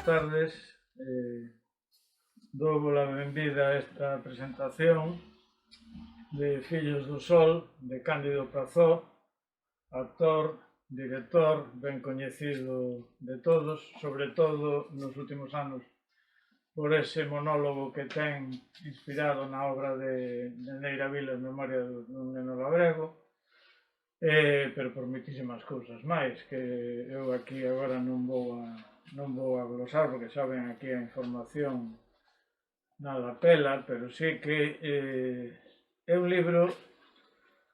tardes. Dou a benvida a esta presentación de Fillos do Sol, de Cándido Pazó, actor, director, ben coñecido de todos, sobre todo nos últimos anos por ese monólogo que ten inspirado na obra de Neira Vila en memoria dun neno labrego, pero por moitísimas cousas máis que eu aquí agora non vou a glosar porque xa ven aquí a información nada pela, pero sí que é un libro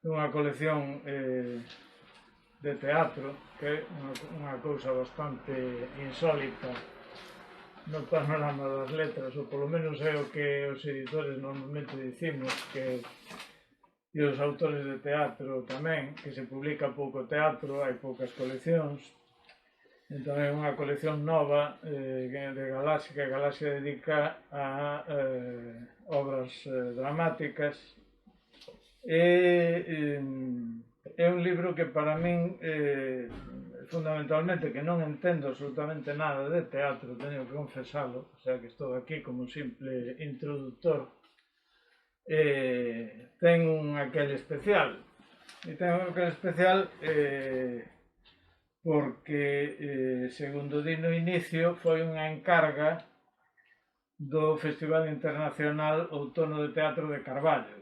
dunha colección de teatro que é unha cousa bastante insólita no panorama das letras, ou polo menos é o que os editores normalmente dicimos, que e os autores de teatro tamén, que se publica pouco teatro, hai poucas coleccións. Entón é unha colección nova de Galaxia, que Galaxia dedica a obras dramáticas. É un libro que para min, fundamentalmente, que non entendo absolutamente nada de teatro, teño que confesalo, o sea que estou aquí como un simple introductor, ten un aquel especial. E ten un aquel especial porque, segundo di no inicio, foi unha encarga do Festival Internacional Outono de Teatro de Carballo.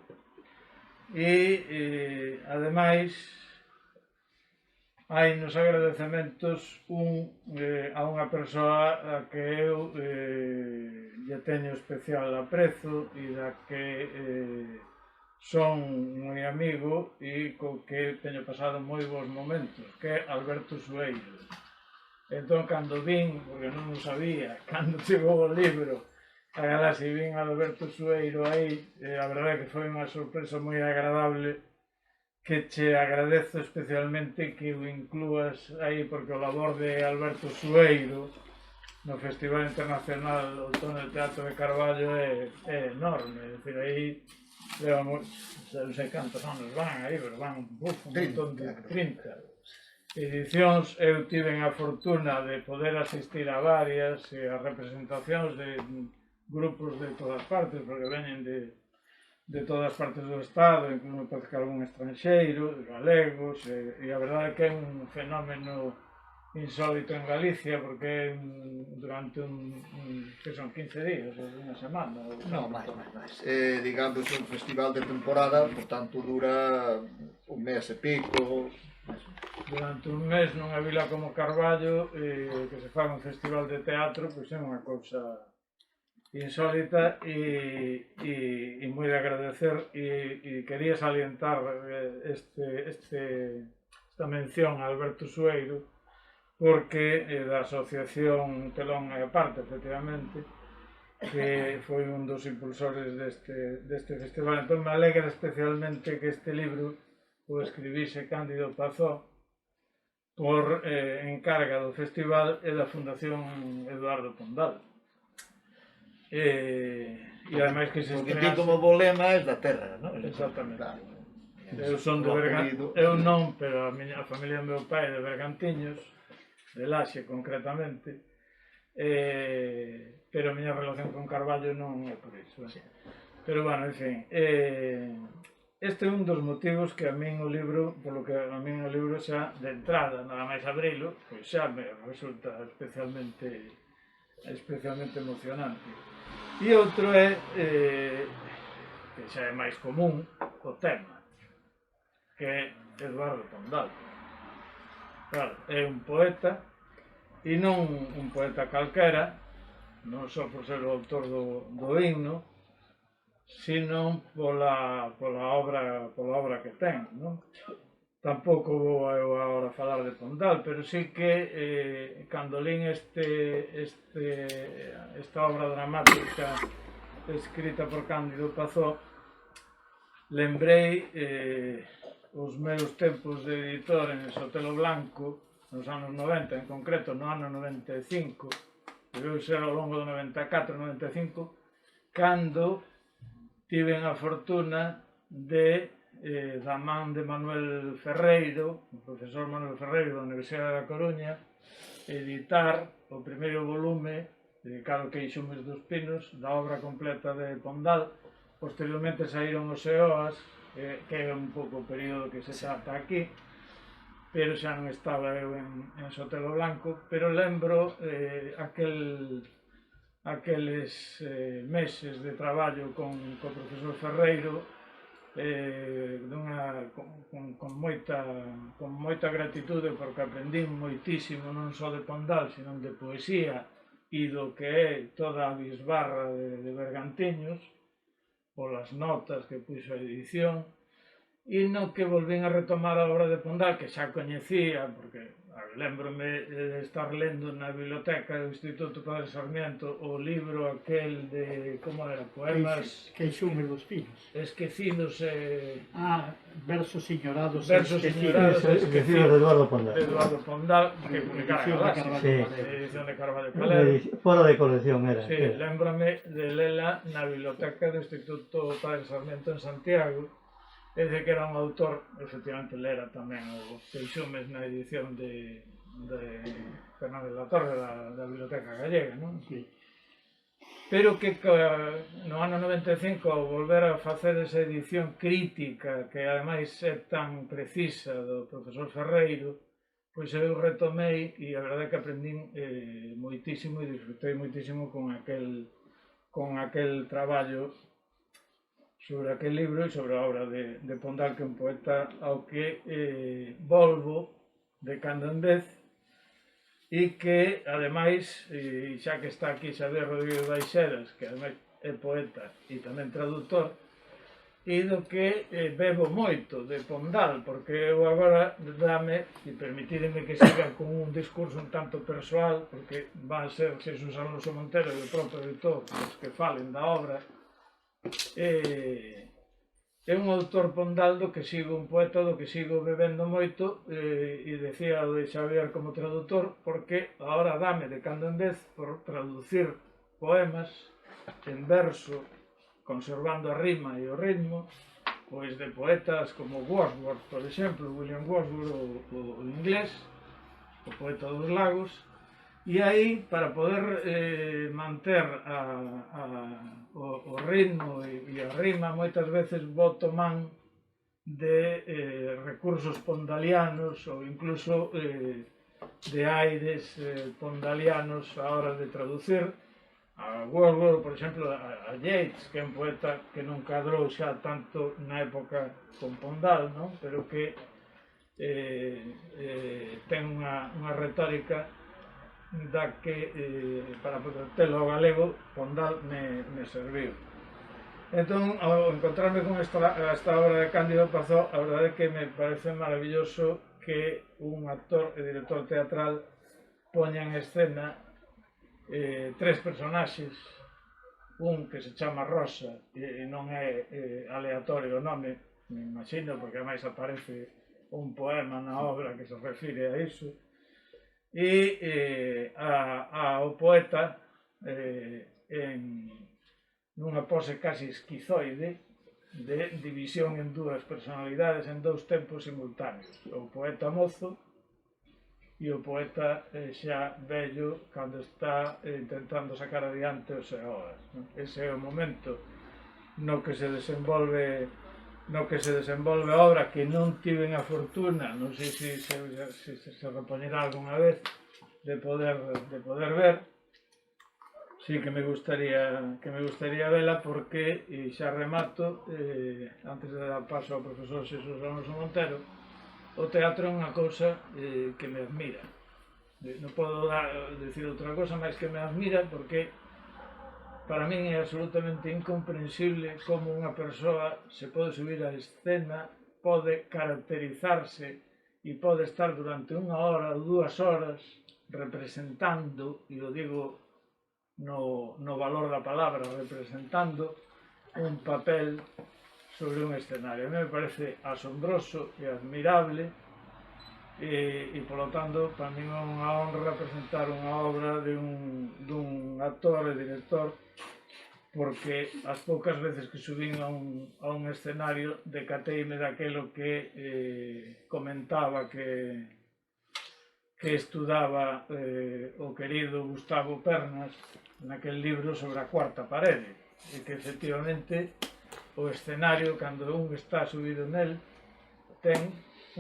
E, ademais, hai nos agradecementos a unha persoa a que eu lle teño especial aprezo e da que son moi amigo e co que teño pasado moi bons momentos, que é Alberto Sueiro. Entón, cando vin, porque non o sabía, cando chegou o libro a Galaxia e vin a Alberto Sueiro aí, a verdade é que foi unha sorpresa moi agradable, que che agradezo especialmente que o inclúas aí, porque o labor de Alberto Sueiro no Festival Internacional Outono de Teatro de Carballo é enorme, é dicir, aí levamos, non sei cantos anos van aí, pero van un montón de 30 edicións. Eu tiven a fortuna de poder asistir a varias e a representacións de grupos de todas partes, porque veñen de todas partes do Estado, incluso parece que algún estranxeiro, de galegos, e a verdade é que é un fenómeno insólito en Galicia, porque durante que son 15 días, ou unha semana. Non, máis. Digamos, un festival de temporada, por tanto, dura un mes e pico. Durante un mes nunha vila como Carballo, que se faga un festival de teatro, pois é unha cousa insólita e moi de agradecer, e quería salientar esta mención a Alberto Sueiro, porque da asociación Telón e Aparte, efectivamente, que foi un dos impulsores deste festival. Entón me alegra especialmente que este libro o escribise Cándido Pazó por encarga do festival e da Fundación Eduardo Pondal. E ademais que se porque ti como bolema és da terra, non? Exactamente. Eu son de Bergantiños, eu non, pero a familia do meu pai é de Bergantiños, de Laxe concretamente, pero a miña relación con Carballo non é por iso. Pero, bueno, en fin, este é un dos motivos que a min o libro, polo que a min o libro xa de entrada, nada máis abrilo, pois xa me resulta especialmente emocionante. E outro é, que xa é máis común, o tema, que é Eduardo Pondal. Claro, é un poeta, e non un poeta calquera, non só por ser o autor do himno, sino pola obra que ten, non? Tampouco vou eu agora falar de Pondal, pero sí que cando lín esta obra dramática escrita por Cándido Pazó, lembrei os meus tempos de editor en Sotelo Blanco, nos anos 90, en concreto no ano 95, debeu ser ao longo do 94-95, cando tiven a fortuna da man de Manuel Ferreiro, o profesor Manuel Ferreiro da Universidade da Coruña, editar o primeiro volume dedicado a Queixumes dos Pinos, da obra completa de Pondal. Posteriormente saíron os Eoas, que é un pouco o período que se trata aquí, pero xa non estaba eu en Sotelo Blanco, pero lembro aqueles meses de traballo co profesor Ferreiro, con moita gratitude, porque aprendín moitísimo non só de Pondal, sino de poesía e do que é toda a bisbarra de Bergantiños, polas notas que puxo a edición, e no que volvín a retomar a obra de Pondal, que xa coñecía, porque lembrome de estar lendo na biblioteca do Instituto Padre Sarmiento o libro aquel de, como era, poemas Queixumes dos Pinos. esquecidos Versos ignorados versos ignorados Esquecidos de Eduardo Pondal. de Eduardo Pondal, que publicara Edición de Galaxia, Carvalho Sí. edición de Carvalho Calero. Fora de colección era. Sí, lembrame de lela na biblioteca do Instituto Padre Sarmiento en Santiago. É dicir, que era un autor, efectivamente lera tamén os Queixumes na edición de Fernández la Torre da Biblioteca Gallega, non? Sí. Pero que no ano 95, ao volver a facer esa edición crítica, que ademais é tan precisa, do profesor Ferreiro, pois eu retomei e a verdade é que aprendín moitísimo e disfrutei moitísimo con aquel traballo sobre aquel libro e sobre a obra de Pondal, que é un poeta ao que volvo de cando en vez, e que, ademais, xa que está aquí Xavier Rodríguez Baixeras, que ademais é poeta e tamén traductor, e do que bebo moito de Pondal, porque eu agora dame, e permitídeme que siga con un discurso un tanto persoal, porque van a ser Xesús Alonso Montero e o propio editor os que falen da obra. É un autor Pondal do que sigo, un poeta do que sigo bebendo moito, e decía o de Xavier como traductor, porque agora dame de cando en vez por traducir poemas en verso, conservando a rima e o ritmo, pois de poetas como Wordsworth, por exemplo, William Wordsworth, o inglés, o poeta dos lagos. E aí, para poder manter o ritmo e a rima, moitas veces boto man de recursos pondalianos ou incluso de aires pondalianos a hora de traducir. A Wordsworth, por exemplo, a Yeats, que é un poeta que non cadrou xa tanto na época con Pondal, non? Pero que ten unha retórica da que para poder telo ao galego Pondal me serviu. Entón, ao encontrarme con esta obra de Cándido Pazó, a verdade é que me parece maravilloso que un actor e director teatral poña en escena tres personaxes, un que se chama Rosa e non é aleatorio o nome, me imagino, porque ademais aparece un poema na obra que se refire a iso, e ao poeta nunha pose casi esquizoide de división en dúas personalidades, en dous tempos simultáneos, o poeta mozo e o poeta xa vello cando está intentando sacar adiante os Eoas. Ese é o momento no que se desenvolve a obra, que non tiven a fortuna, non sei se repoñerá algunha vez, de poder ver. Sí que me gustaría vela, porque, e xa remato, antes de dar paso ao profesor Xesús Alonso Montero, o teatro é unha cousa que me admira. Non podo decir outra cousa máis que me admira, porque para min é absolutamente incomprensible como unha persoa se pode subir á escena, pode caracterizarse e pode estar durante 1 hora ou 2 horas representando, e o digo no valor da palabra, representando un papel sobre un escenario. A mí me parece asombroso e admirable, e polo tanto, para mí é unha honra presentar unha obra dun actor e director, porque as poucas veces que subín a un escenario decateime daquelo que comentaba que estudaba o querido Gustavo Pernas, naquel libro sobre a cuarta parede, e que efectivamente o escenario, cando un está subido nel, ten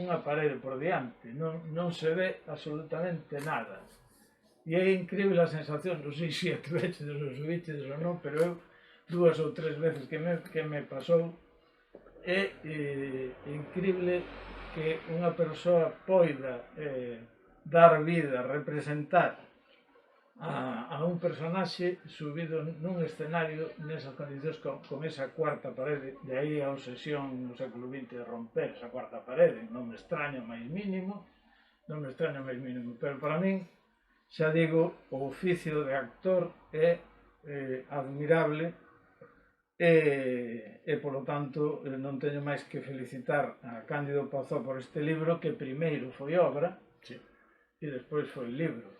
unha parede por diante, non se ve absolutamente nada. E é incrível a sensación, non sei se a tuveches ou subiches ou non, pero eu 2 ou 3 veces que me pasou, é incrível que unha persoa poida dar vida, representar a un personaxe subido nun escenario nesas condicións con esa cuarta parede. De aí a obsesión no século XX de romper esa cuarta parede. Non me extraña o máis mínimo, pero para min, xa digo, o oficio de actor é admirable e polo tanto non teño máis que felicitar a Cándido Pazó por este libro, que primeiro foi obra e despois foi libro.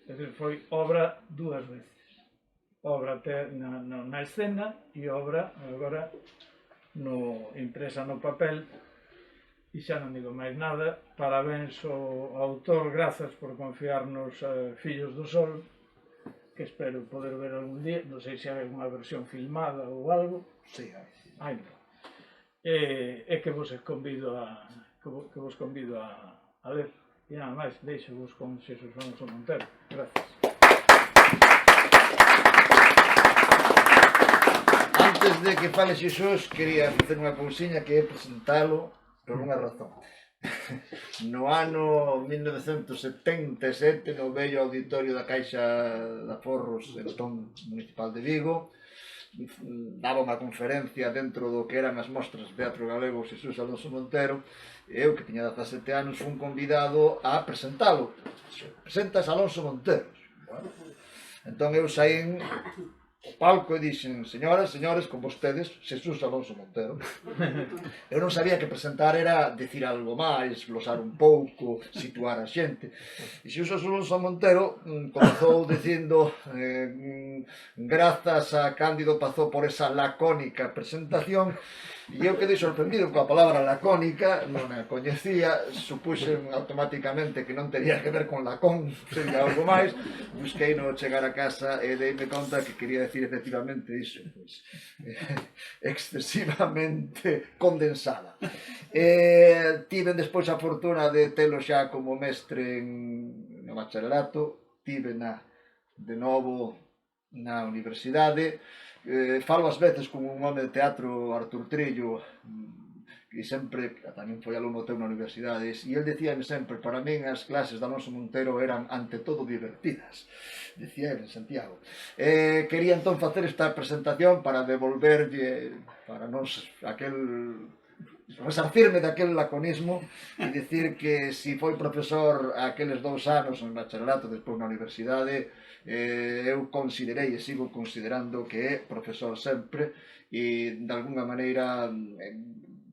É dicir, foi obra 2 veces. Obra na escena e obra agora impresa no papel. E xa non digo máis nada. Parabéns ao autor, grazas por confiarnos Fillos do Sol, que espero poder ver algún día. Non sei se hai unha versión filmada ou algo. Sí, hai. E que vos convido a ler. E nada máis, deixo vos con Xesús Alonso Montero. Gracias. Antes de que fale Xesús, quería facer unha cousiña, que é presentalo por unha razón. No ano 1977, no vello auditorio da Caixa de Aforros, entón municipal de Vigo, daba unha conferencia dentro do que eran as mostras de teatro galego Xesús Alonso Montero. Eu, que tiña 17 anos, fui convidado a presentalo. Presentas Alonso Montero. Bueno, entón eu saín o palco e dixen: señoras, señores, con vostedes, Xesús Alonso Montero. Eu non sabía que presentar era decir algo máis, glosar un pouco, situar a xente. E Xesús Alonso Montero comezou dicindo grazas a Cándido Pazó por esa lacónica presentación. E eu quedei sorprendido coa palabra lacónica, non a coñecía, supuxen automáticamente que non tenía que ver con lacón, sería algo máis. Busquei no chegar a casa e deime conta que quería decir efectivamente iso, pois, excesivamente condensada. Tiven despois a fortuna de telo xa como mestre no bacharelato, tivena de novo na universidade. Falo ás veces con un home de teatro, Artur Trillo, que sempre tamén foi alumno teu na universidade, e el decíame sempre: para min as clases de Alonso Montero eran ante todo divertidas, decía ele en Santiago. Quería entón facer esta presentación para devolverlle para nos resarcirme daquel laconismo e dicir que si foi profesor aqueles 2 anos en bacharelato, despois na universidade, eu considerei e sigo considerando que é profesor sempre, e de alguna maneira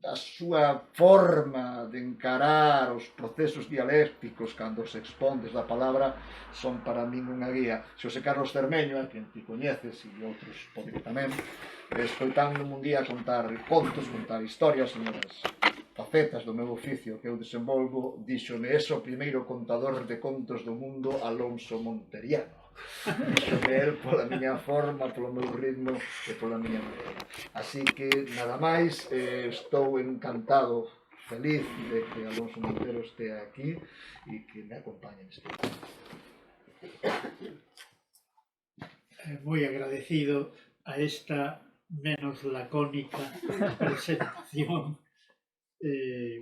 a súa forma de encarar os procesos dialécticos cando se expón desde a palabra son para min unha guía. Xosé Carlos Cermeño, a quen ti coñeces e outros poden tamén, escoitando un día contar contos, contar historias nas facetas do meu oficio que eu desenvolvo, díxome: é o primeiro contador de contos do mundo Alonso Monteriano. Díxome el pola miña forma, polo meu ritmo e pola miña maneira. Así que nada máis, estou encantado, feliz de que Alonso Montero estea aquí e que me acompañe neste momento. Moi agradecido a esta menos lacónica presentación.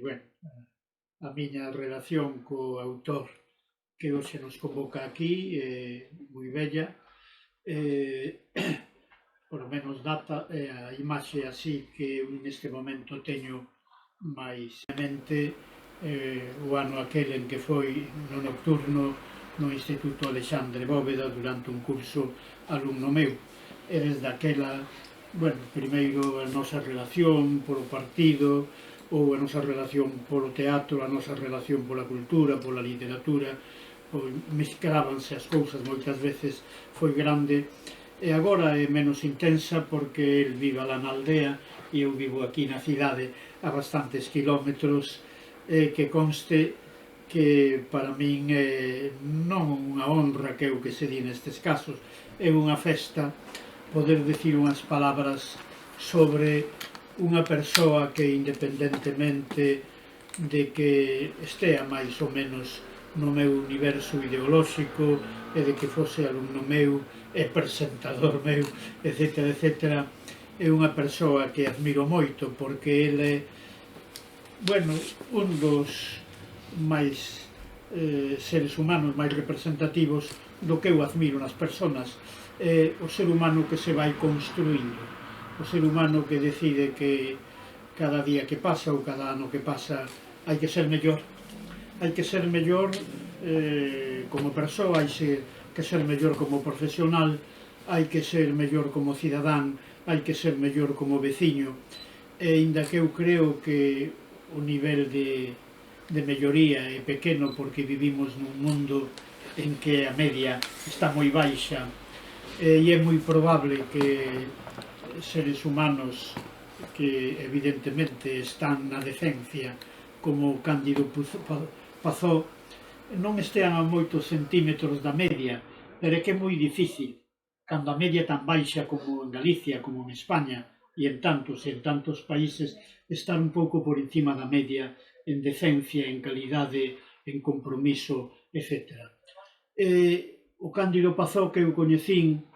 Bueno, a miña relación co autor que hoxe nos convoca aquí é moi bella. Por lo menos data a imaxe así que eu neste momento teño máis mente o ano aquel en que foi no nocturno no Instituto Alexandre Bóveda durante un curso alumno meu. E desde aquela, bueno, primeiro a nosa relación polo partido, ou a nosa relación polo teatro, a nosa relación pola cultura, pola literatura, mesclábanse as cousas moitas veces, foi grande. E agora é menos intensa porque el vive lá na aldea e eu vivo aquí na cidade a bastantes kilómetros, que conste que para min é non unha honra, que é o que se di nestes casos, é unha festa poder dicir unhas palabras sobre unha persoa que, independentemente de que estea máis ou menos no meu universo ideolóxico e de que fose alumno meu e presentador meu, etc., etc., é unha persoa que admiro moito porque ele é, bueno, un dos máis seres humanos máis representativos do que eu admiro nas persoas. O ser humano que se vai construindo, o ser humano que decide que cada día que pasa ou cada ano que pasa hai que ser mellor. Hai que ser mellor como persoa, hai que ser mellor como profesional, hai que ser mellor como cidadán, hai que ser mellor como veciño. E aínda que eu creo que o nivel de melloría é pequeno porque vivimos nun mundo en que a media está moi baixa, e é moi probable que seres humanos que evidentemente están na decencia, como Cándido Pazó, non estean a moitos centímetros da media, pero é que é moi difícil, cando a media tan baixa como en Galicia, como en España, e en tantos países, estar un pouco por encima da media en decencia, en calidade, en compromiso, etc. O Cándido Pazó que eu coñecín,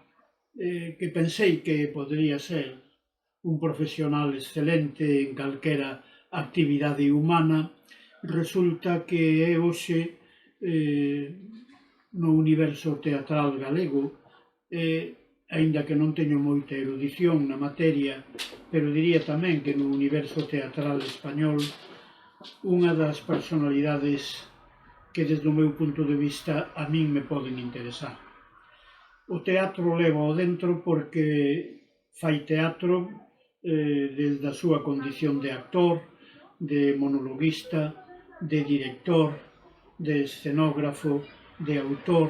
que pensei que podría ser un profesional excelente en calquera actividade humana, resulta que é hoxe no universo teatral galego, aínda que non teño moita erudición na materia, pero diría tamén que no universo teatral español unha das personalidades que desde o meu punto de vista a min me poden interesar. O teatro leva ao dentro porque fai teatro desde a súa condición de actor, de monologuista, de director, de escenógrafo, de autor.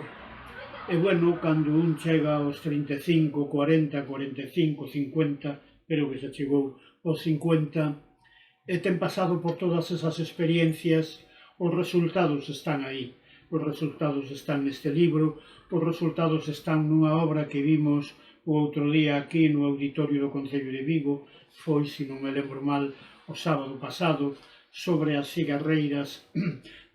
E bueno, cando un chega aos 35, 40, 45, 50, pero que se chegou aos 50, e ten pasado por todas esas experiencias, os resultados están aí. Os resultados están neste libro, os resultados están nunha obra que vimos o outro día aquí no auditorio do Concello de Vigo, foi, se non me lembro mal, o sábado pasado, sobre as cigarreiras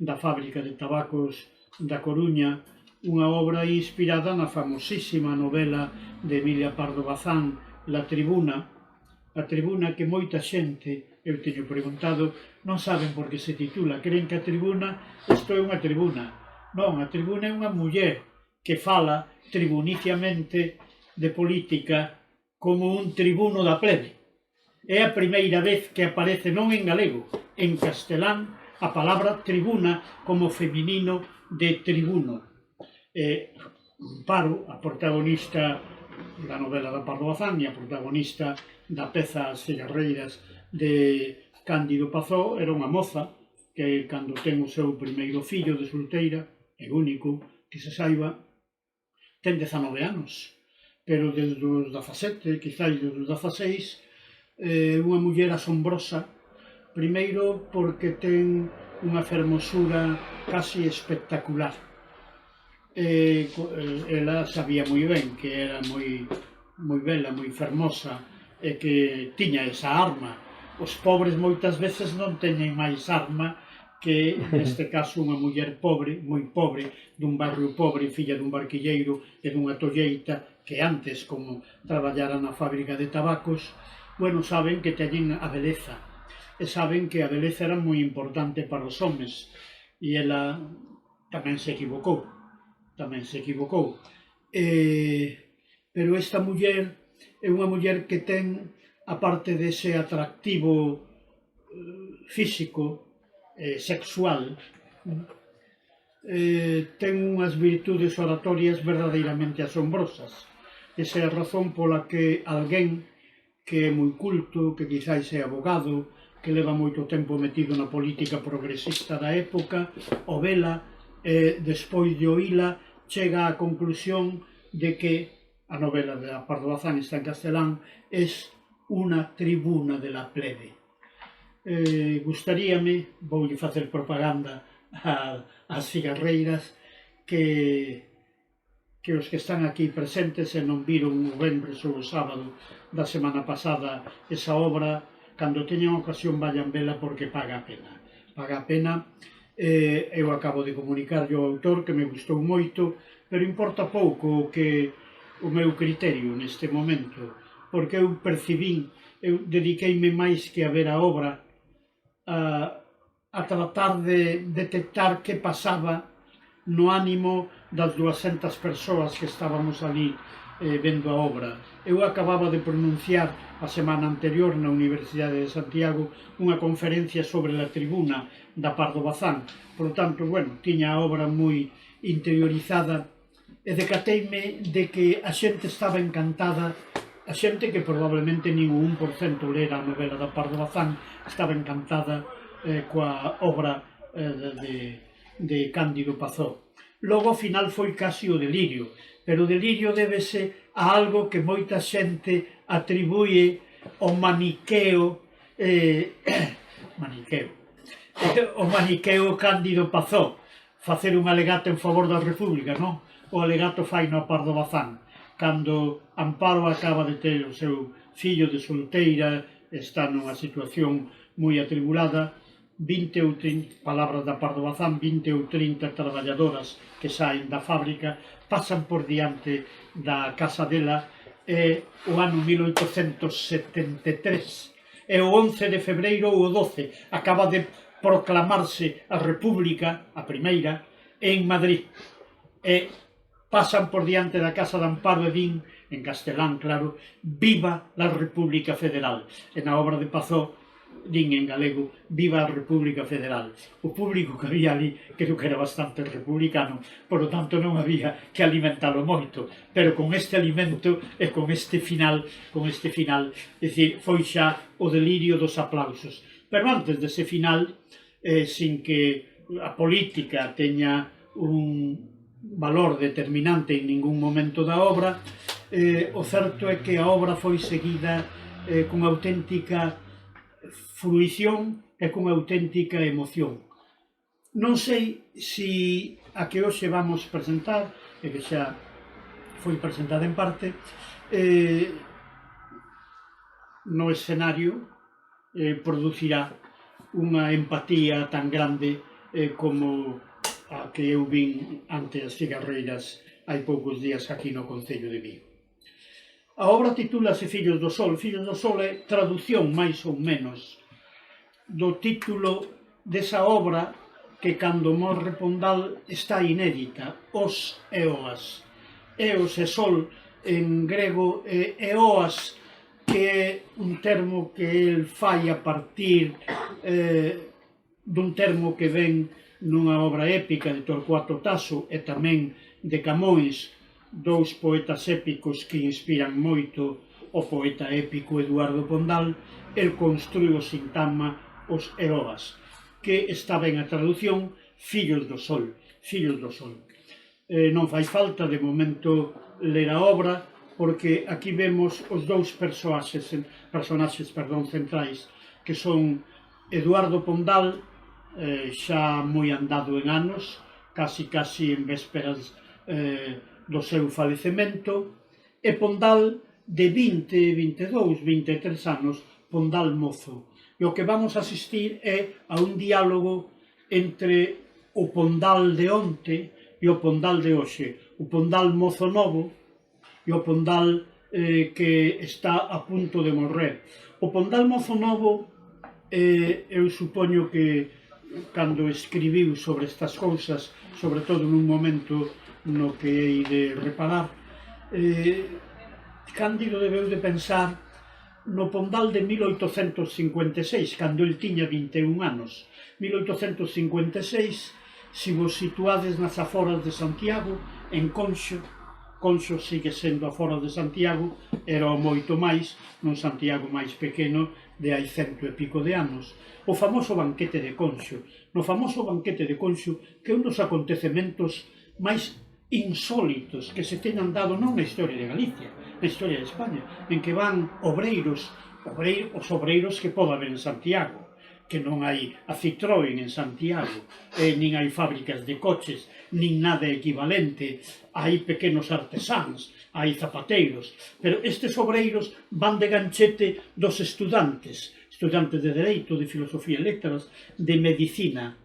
da fábrica de tabacos da Coruña, unha obra inspirada na famosísima novela de Emilia Pardo Bazán, La Tribuna, a tribuna que moita xente, eu teño preguntado, non saben por que se titula, creen que a tribuna, isto é unha tribuna. Non, a tribuna é unha muller que fala tribuniciamente de política como un tribuno da plebe. É a primeira vez que aparece non en galego, en castelán, a palabra tribuna como feminino de tribuno. Amparo, a protagonista da novela da Pardo Bazán e a protagonista da peza As cigarreiras de Cándido Pazó, era unha moza que, cando ten o seu primeiro fillo de solteira, é único, que se saiba, ten 19 anos, pero desde os 17, quizáis desde os 16, unha muller asombrosa, primeiro porque ten unha fermosura casi espectacular. Ela sabía moi ben que era moi bela, moi fermosa, e que tiña esa arma. Os pobres moitas veces non teñen máis arma que, neste caso, unha muller pobre, moi pobre, dun barrio pobre, filla dun barquilleiro e dunha tolleita, que antes, como traballara na fábrica de tabacos, bueno, saben que teñen a beleza, e saben que a beleza era moi importante para os homes, e ela tamén se equivocou. Pero esta muller é unha muller que ten, aparte dese atractivo físico, sexual, ten unhas virtudes oratorias verdadeiramente asombrosas. Esa é a razón pola que alguén que é moi culto, que quizáis é abogado, que leva moito tempo metido na política progresista da época, o vela, despois de oíla, chega á conclusión de que a novela de Pardo Bazán está en castelán, es unha tribuna de la plebe. Gustaríame, voulle facer propaganda as cigarreiras que os que están aquí presentes e non viron o venres ou o sábado da semana pasada esa obra, cando teñan ocasión vayan vela porque paga a pena. Paga a pena. Eu acabo de comunicar ao autor que me gustou moito, pero importa pouco o meu criterio neste momento, porque eu percibín, eu dediqueime máis que a ver a obra a tratar de detectar que pasaba no ánimo das 200 persoas que estábamos ali vendo a obra. Eu acababa de pronunciar a semana anterior na Universidade de Santiago unha conferencia sobre a tribuna da Pardo Bazán. Por tanto, bueno, tiña a obra moi interiorizada e decateime de que a xente estaba encantada, a xente que probablemente nin o 1% lera a novela da Pardo Bazán, estaba encantada coa obra de Cándido Pazó. Logo, ao final, foi casi o delirio, pero o delirio débese a algo que moita xente atribúe ao maniqueo o maniqueo Cándido Pazó, facer un alegato en favor da República, non? O alegato fai no Pardo Bazán, cando Amparo acaba de ter o seu fillo de solteira, está nunha situación moi atribulada, 20 ou 30, palabras da Pardo Bazán, 20 ou 30 traballadoras que saen da fábrica, pasan por diante da casa dela, o ano 1873, e o 11 de febreiro ou o 12 acaba de proclamarse a República, a primeira, en Madrid, e pasan por diante da casa de Amparo e din, en castelán, claro, viva la República Federal. E na obra de Pazó din en galego, viva a República Federal. O público que había ali creo que era bastante republicano, por lo tanto non había que alimentalo moito, pero con este alimento e con este final, é dicir, foi xa o delirio dos aplausos. Pero antes dese final, sin que a política teña un valor determinante en ningún momento da obra, o certo é que a obra foi seguida con auténtica fruición e con auténtica emoción. Non sei se a que hoxe vamos presentar, e que xa foi presentada en parte, no escenario producirá unha empatía tan grande como a que eu vin ante as cigarreiras hai poucos días aquí no Concello de Vigo. A obra titúlase Fillos do Sol. Fillos do Sol é traducción, máis ou menos, do título desa obra que, cando morre Pondal, está inédita, Os e Oas. Eos e Sol en grego, e Oas, que é un termo que el fai a partir dun termo que ven nunha obra épica de Torcuato Tasso e tamén de Camões, dous poetas épicos que inspiran moito o poeta épico Eduardo Pondal. El construí o sintagma Os e Oas, que está ben a traducción, Fillos do Sol, Fillos do Sol. Non fai falta, de momento, ler a obra, porque aquí vemos os dous personaxes centrais, que son Eduardo Pondal, xa moi andado en anos, casi en vésperas do seu falecemento, e Pondal de 20, 22, 23 anos, Pondal mozo. E o que vamos a asistir é a un diálogo entre o Pondal de onte e o Pondal de hoxe, o Pondal mozo novo e o Pondal que está a punto de morrer. O Pondal mozo novo, eu supoño que cando escribiu sobre estas cousas, sobre todo nun momento no que hei de reparar, Cándido debeu de pensar no Pondal de 1856, cando el tiña 21 anos. 1856, se vos situades nas aforas de Santiago, en Conxo, Conxo sigue sendo aforas de Santiago, era o moito máis, nun Santiago máis pequeno de hai 100 e pico de anos. O famoso banquete de Conxo. No famoso banquete de Conxo, que é un dos acontecementos máis insólitos que se teñan dado non na historia de Galicia, na historia de España, en que van obreiros, os obreiros que pode haber en Santiago, que non hai a Citroën en Santiago, nin hai fábricas de coches, nin nada equivalente, hai pequenos artesáns, hai zapateiros, pero estes obreiros van de ganchete dos estudantes de Dereito, de Filosofía e Letras, de Medicina,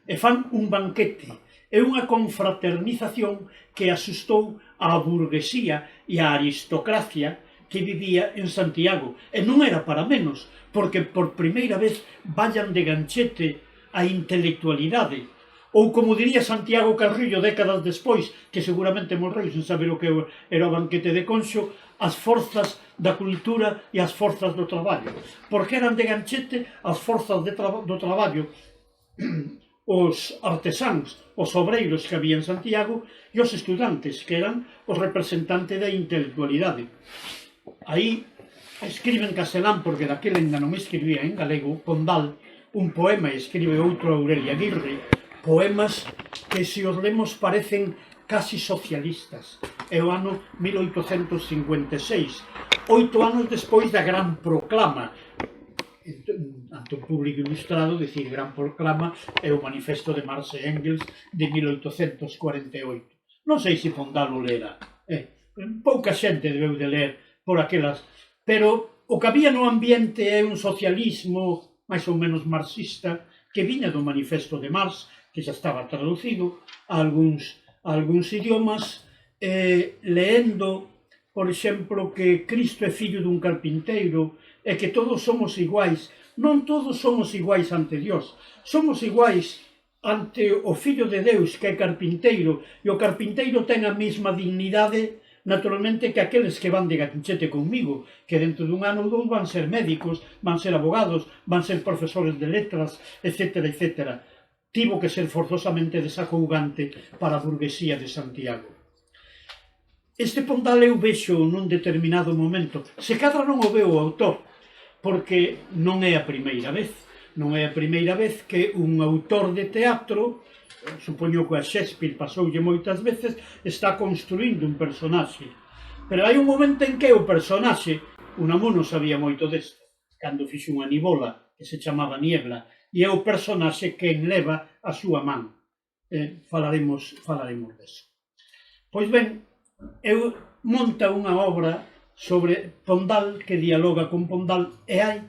e fan un banquete, é unha confraternización que asustou á burguesía e á aristocracia que vivía en Santiago, e non era para menos, porque por primeira vez vayan de ganchete a intelectualidade, ou como diría Santiago Carrillo décadas despois, que seguramente morreu sen saber o que era o banquete de Conxo, as forzas da cultura e as forzas do traballo, porque eran de ganchete as forzas do traballo, os artesáns, os obreiros que había en Santiago e os estudantes, que eran os representantes da intelectualidade. Aí escribe en castelán, porque daquela ainda non escribía en galego, Pondal, un poema, e escribe outro Aurelia Aguirre, poemas que, se os lemos, parecen casi socialistas. É o ano 1856, 8 anos despois da Gran Proclama. Ante un público ilustrado, decir Gran Proclama é o manifesto de Marx e Engels de 1848. Non sei se Pondal o lera. Pouca xente debeu de ler por aquelas, pero o que había no ambiente é un socialismo máis ou menos marxista que viña do manifesto de Marx, que xa estaba traducido a algúns idiomas, leendo, por exemplo, que Cristo é fillo dun carpinteiro e que todos somos iguais. Non todos somos iguais ante Dios, somos iguais ante o Fillo de Deus, que é carpinteiro, e o carpinteiro ten a mesma dignidade, naturalmente, que aqueles que van de ganchete comigo, que dentro dun ano ou dous van ser médicos, van ser abogados, van ser profesores de letras, etc., etc. Tivo que ser forzosamente desacougante para a burguesía de Santiago. Este Pondal eu vexo nun determinado momento, se cadra non o veo o autor, porque non é a primeira vez. Non é a primeira vez que un autor de teatro, supoño que a Shakespeare pasoulle moitas veces, está construindo un personaxe. Pero hai un momento en que o personaxe, Unamuno sabía moito desto, cando fixo unha nibola que se chamaba Niebla, e é o personaxe que enleva a súa man. Falaremos deso. Pois ben, eu monta unha obra sobre Pondal, que dialoga con Pondal, e hai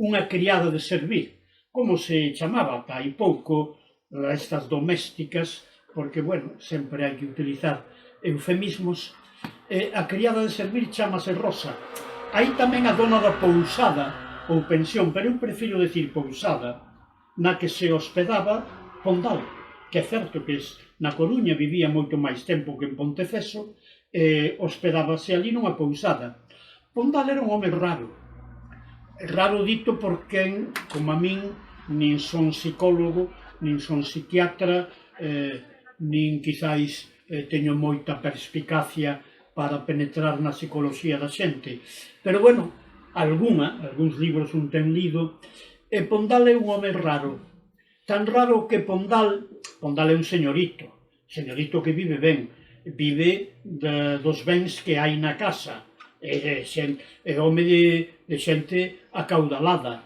unha criada de servir, como se chamaba ata hai pouco estas domésticas, porque, bueno, sempre hai que utilizar eufemismos. A criada de servir chamase Rosa. Hai tamén a dona da pousada, ou pensión, pero eu prefiro decir pousada, na que se hospedaba Pondal, que é certo que na Coruña vivía moito máis tempo que en Ponteceso, hospedábase ali nunha pousada. Pondal era un home raro dito por quen, como a min, nin son psicólogo, nin son psiquiatra, nin quizáis teño moita perspicacia para penetrar na psicoloxía da xente. Pero, bueno, algúns libros un ten lido, e Pondal é un home raro. Tan raro que Pondal é un señorito que vive ben, vive dos bens que hai na casa, é home de xente acaudalada.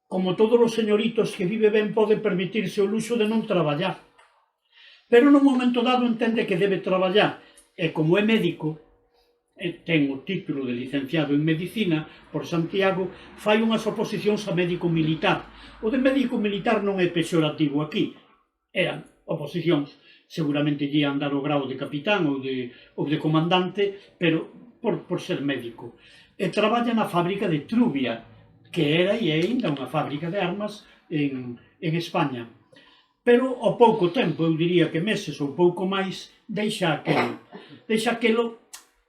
Como todos os señoritos que vive ben, pode permitirse o luxo de non traballar, pero nun momento dado entende que debe traballar, e como é médico, ten o título de licenciado en Medicina por Santiago, fai unhas oposicións a médico militar. O de médico militar non é pexorativo aquí, eran oposicións, seguramente lle ian dar o grau de capitán ou de comandante, pero por ser médico. E traballa na fábrica de Trubia, que era e é ainda unha fábrica de armas en España. Pero ao pouco tempo, eu diría que meses ou pouco máis, deixa aquelo,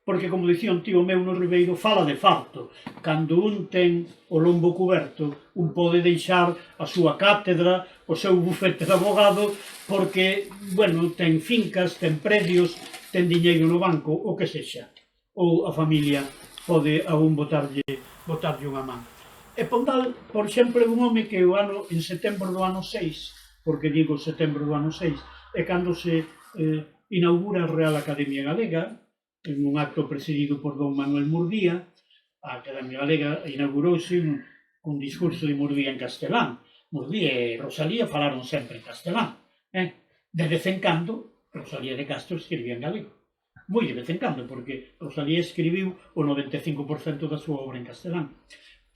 porque, como dicía un tío meu no Ribeiro, fala de farto. Cando un ten o lombo coberto, un pode deixar a súa cátedra, o seu bufete de abogado, porque, bueno, ten fincas, ten predios, ten diñeiro no banco, o que sexa. Ou a familia pode aún botarlle unha man. E Pondal, por exemplo, é un home que en setembro do ano 6, porque digo setembro do ano 6, é cando se inaugura a Real Academia Galega, en un acto presidido por don Manuel Murdía. A Academia Galega inaugurouse cun discurso de Murguía en castelán. Murguía e Rosalía falaron sempre en castelán. De vez en cando, Rosalía de Castro escribía en galego. Moi de vez en cando, porque Rosalía escribiu o 95% da súa obra en castelán.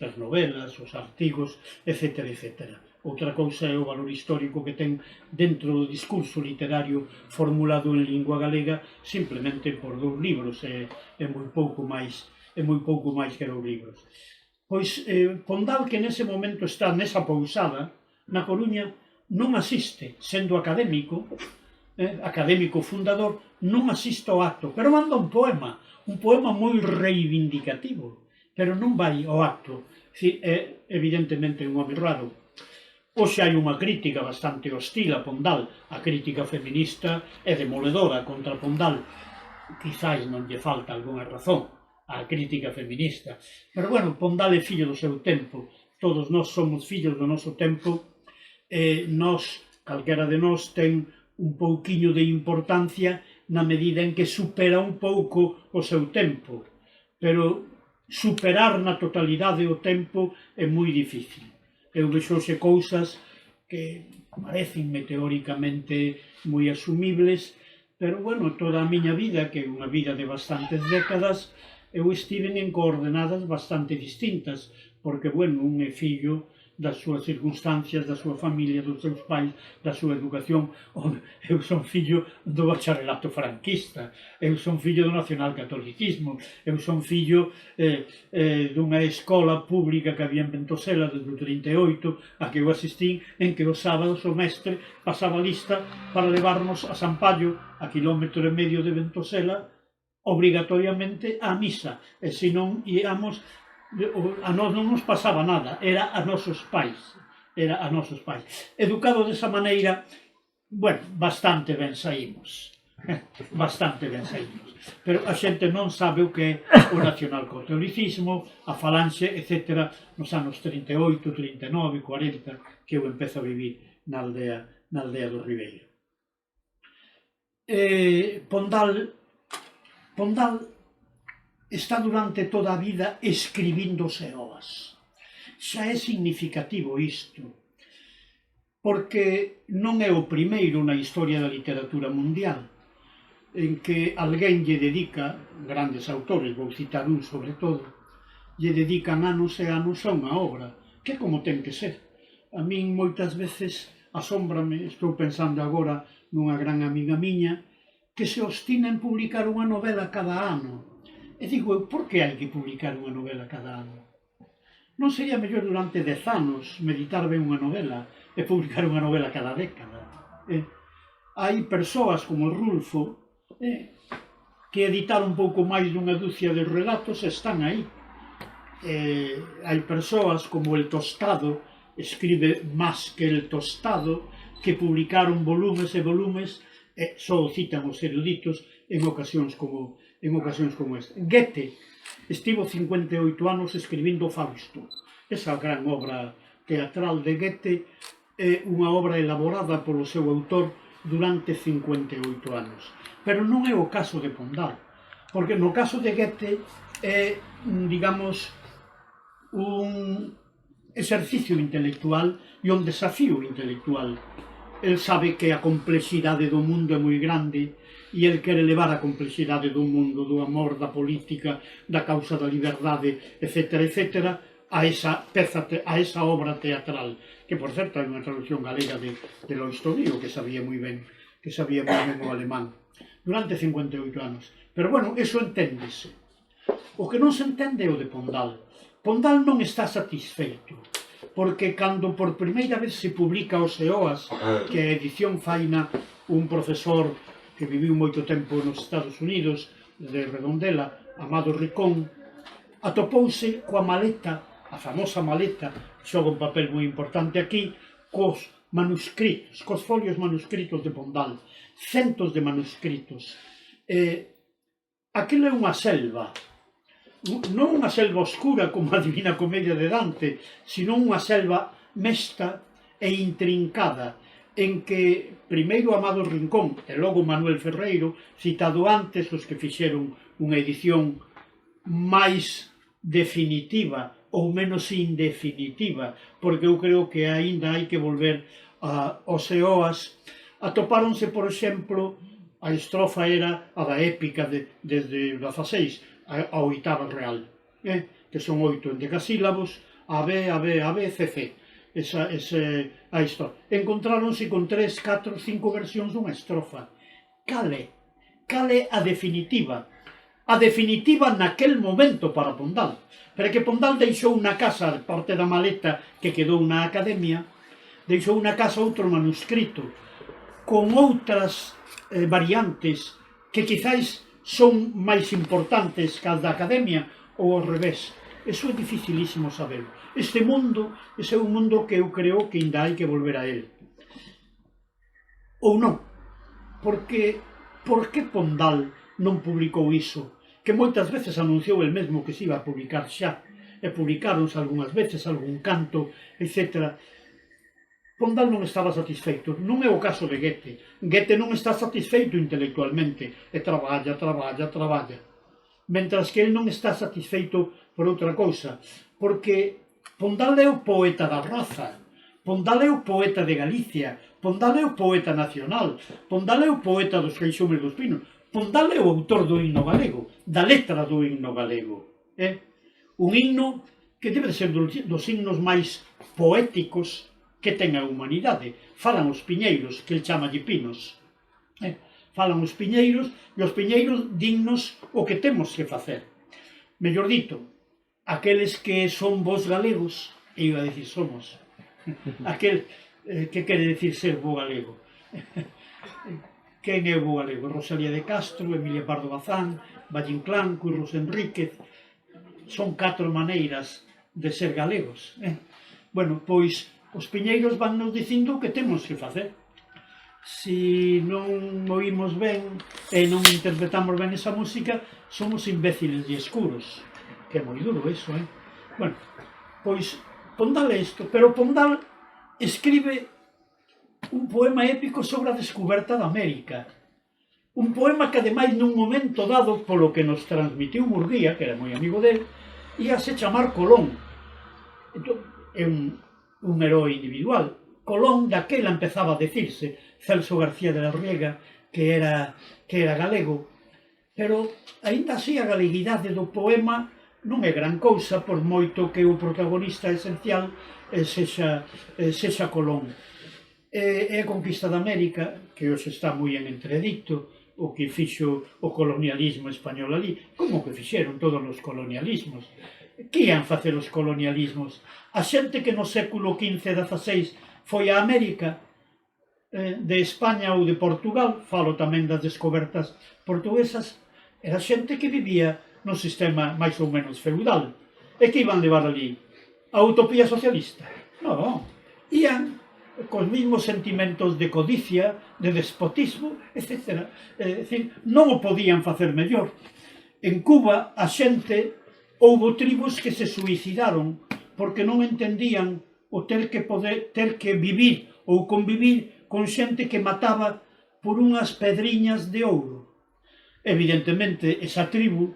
As novelas, os artigos, etc. etc. Outra cousa é o valor histórico que ten dentro do discurso literario formulado en lingua galega simplemente por 2 libros, é moi pouco máis que 2 libros. Pois Pondal, que nese momento está nesa pousada, na Coruña, non asiste, sendo académico fundador, non asiste ao acto, pero manda un poema moi reivindicativo, pero non vai ao acto. É evidentemente un home raro. Hoxe hai unha crítica bastante hostil a Pondal, a crítica feminista é demoledora contra Pondal, quizás non lle falta algunha razón a crítica feminista, pero bueno, Pondal é fillo do seu tempo, todos nós somos fillos do noso tempo, e calquera de nós ten un pouquiño de importancia na medida en que supera un pouco o seu tempo, pero superar na totalidade o tempo é moi difícil. Eu vexose cousas que parecenme teóricamente moi asumibles, pero, bueno, toda a miña vida, que é unha vida de bastantes décadas, eu estiven en coordenadas bastante distintas, porque, bueno, un é fillo das súas circunstancias, da súa familia, dos seus pais, da súa educación. Eu son fillo do bacharelato franquista, eu son fillo do nacionalcatolicismo, eu son fillo dunha escola pública que había en Ventosela desde o 38, a que eu asistí, en que os sábados o mestre pasaba lista para levarnos a Sampaio, a 1,5 km de Ventosela, obrigatoriamente á misa, e se non íamos, a nós non nos pasaba nada, era a nosos pais, Educado desa maneira, bueno, bastante ben saímos, pero a xente non sabe o que é o nacionalcatolicismo, a falanxe, etc., nos anos 38, 39, 40, que eu empezo a vivir na aldea do Ribeiro. Pondal está durante toda a vida escribindo seoas. Xa é significativo isto, porque non é o primeiro na historia da literatura mundial en que alguén lle dedica, grandes autores, vou citar un sobre todo, lle dedican anos e anos a unha obra, que como ten que ser. A min moitas veces asómbrame, estou pensando agora nunha gran amiga miña, que se obstina en publicar unha novela cada ano. E digo eu, por que hai que publicar unha novela cada ano? Non sería mellor durante 10 anos meditar ben unha novela e publicar unha novela cada década? Hai persoas como Rulfo que editaron un pouco máis dunha dúcia de relatos e están aí. Hai persoas como El Tostado, escribe Más que El Tostado, que publicaron volumes e volumes e só citan os eruditos en ocasións como esta. Goethe estivo 58 anos escribindo Fausto. Esa gran obra teatral de Goethe é unha obra elaborada polo seu autor durante 58 anos. Pero non é o caso de Pondal, porque no caso de Goethe é, digamos, un exercicio intelectual e un desafío intelectual. El sabe que a complexidade do mundo é moi grande e el quere levar a complexidade do mundo, do amor, da política, da causa da liberdade, etc., etc., a esa obra teatral, que, por certo, hai unha traducción galega de Loistonio, que sabía moi ben o alemán, durante 58 anos. Pero, bueno, eso enténdese. O que non se entende é o de Pondal. Pondal non está satisfeito, porque cando por primeira vez se publica os Seoas, que a edición faina un profesor que viviu moito tempo nos Estados Unidos, de Redondela, Amado Ricón, atopouse coa maleta, a famosa maleta, que xoga un papel moi importante aquí, cos manuscritos, cos folios manuscritos de Pondal, centos de manuscritos. Aquilo é unha selva, non unha selva oscura como a Divina Comedia de Dante, sino unha selva mesta e intrincada, en que primeiro Amado Rincón e logo Manuel Ferreiro, citado antes, os que fixeron unha edición máis definitiva ou menos indefinitiva, porque eu creo que aínda hai que volver aos EOAs. Atopáronse, por exemplo, a estrofa era a da épica desde 16 a oitava real, que son 8 endecasílabos, A, B, A, B, A, B, C, C. Esa a estrofa. Encontráronse con 3, 4, 5 versións dunha estrofa. Cal é a definitiva? A definitiva naquel momento para Pondal. Pero que Pondal deixou na casa, parte da maleta que quedou na academia, deixou na casa outro manuscrito con outras variantes que quizáis son máis importantes que as da academia ou ao revés. Eso é dificilísimo saber. Este mundo, ese é un mundo que eu creo que ainda hai que volver a él. Ou non. Porque, por que Pondal non publicou iso? Que moitas veces anunciou el mesmo que se iba a publicar xa. E publicaronse algunhas veces, algún canto, etc. Pondal non estaba satisfeito. Non é o caso de Goethe. Goethe non está satisfeito intelectualmente. E traballa. Mentras que el non está satisfeito por outra cousa. Porque Pondal é o poeta da raza. Pondal é o poeta de Galicia. Pondal é o poeta nacional. Pondal é o poeta dos Queixumes dos Pinos. Pondal é o autor do himno galego, da letra do himno galego. Un himno que debe ser dos himnos máis poéticos que ten a humanidade. Falan os piñeiros, que el chama de pinos. Falan os piñeiros, e os piñeiros dignos o que temos que facer. Mellor dito, aqueles que son vos galegos, e iba a dicir somos, aquel que quere dicir ser bo galego. Quen é o bo galego? Rosalía de Castro, Emilia Pardo Bazán, Valle Inclán, Curros Enríquez. Son 4 maneiras de ser galegos. Bueno, pois os piñeiros van nos dicindo o que temos que facer. Si non oímos ben e non interpretamos ben esa música, somos imbéciles e escuros. Que é moi duro iso, Bueno, pois Pondal é isto, pero Pondal escribe un poema épico sobre a descoberta da América. Un poema que, ademais, nun momento dado, polo que nos transmitiu Murguía, que era moi amigo del, íase chamar Colón. Entón, é un herói individual. Colón, daquela empezaba a decirse, Celso García de la Riega, que era galego, pero, aínda así, a galeguidade do poema non é gran cousa, por moito que o protagonista esencial sexa Colón. É a conquista da América, que hoxe está moi en entredicto, o que fixo o colonialismo español ali, como que fixeron todos os colonialismos. Que ian facer os colonialismos? A xente que no século XV e XVI foi a América, de España ou de Portugal, falo tamén das descobertas portuguesas, era xente que vivía nun sistema máis ou menos feudal. E que iban levar ali? A utopía socialista? Non, ian cos mesmos sentimentos de codicia, de despotismo, etc. É dicir, non o podían facer mellor. En Cuba, a xente, houbo tribus que se suicidaron porque non entendían o ter que vivir ou convivir con xente que mataba por unhas pedriñas de ouro. Evidentemente, esa tribu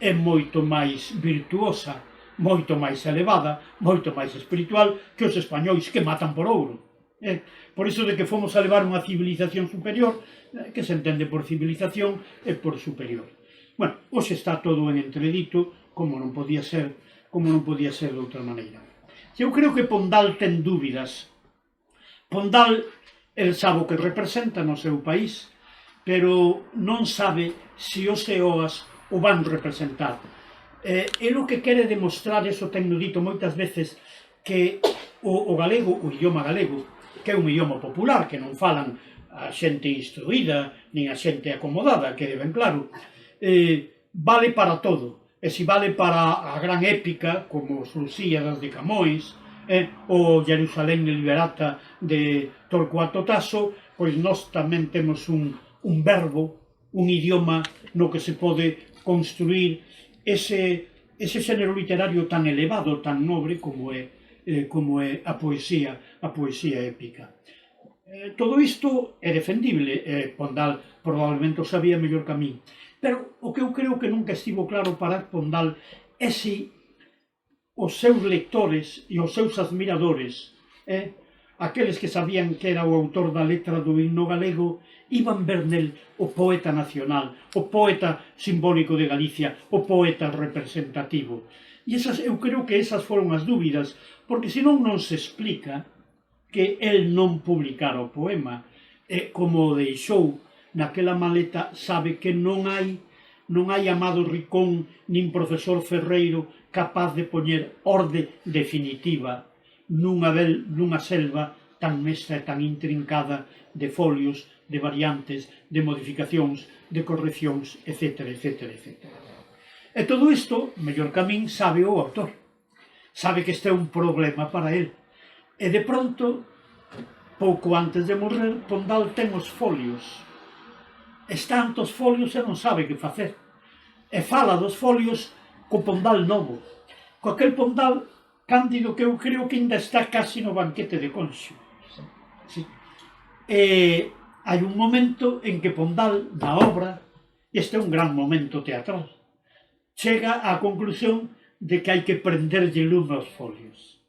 é moito máis virtuosa, moito máis elevada, moito máis espiritual que os españois que matan por ouro. Por iso de que fomos a levar unha civilización superior, que se entende por civilización e por superior. Bueno, hoxe está todo en entredito, como non podía ser de outra maneira. Eu creo que Pondal ten dúbidas. Pondal, el sabe o que representa no seu país, pero non sabe se os EOAs o van representar. El o que quere demostrar, eso tenho dito moitas veces, que o galego, o idioma galego, que é un idioma popular, que non falan a xente instruída, nin a xente acomodada, que ben claro, vale para todo. E se vale para a gran épica, como os Lusíadas de Camões, o Jerusalén Liberata de Torcuato Tasso, pois nós tamén temos un verbo, un idioma no que se pode construir ese xénero literario tan elevado, tan nobre como é a poesía épica. Todo isto é defendible, Pondal probablemente o sabía mellor que a min, pero o que eu creo que nunca estivo claro para Pondal é se os seus lectores e os seus admiradores, aqueles que sabían que era o autor da letra do himno galego, iban ver nel o poeta nacional, o poeta simbólico de Galicia, o poeta representativo. E eu creo que esas foron as dúbidas, porque senón non se explica que el non publicara o poema. E como o deixou naquela maleta, sabe que non hai Amado Ricón nin profesor Ferreiro capaz de poñer orde definitiva nunha selva tan mesta e tan intrincada de folios, de variantes, de modificacións, de correccións, etc, etc, etc. E todo isto, mellor que a min, sabe o autor. Sabe que este é un problema para el. E de pronto, pouco antes de morrer, Pondal ten os folios. Están os folios e non sabe que facer. E fala dos folios co Pondal novo. Co aquel Pondal cándido que eu creo que ainda está casi no banquete de Conxo. Sí. E hai un momento en que Pondal, da obra, este é un gran momento teatral, chega á conclusión de que hai que prenderlle lume aos folios.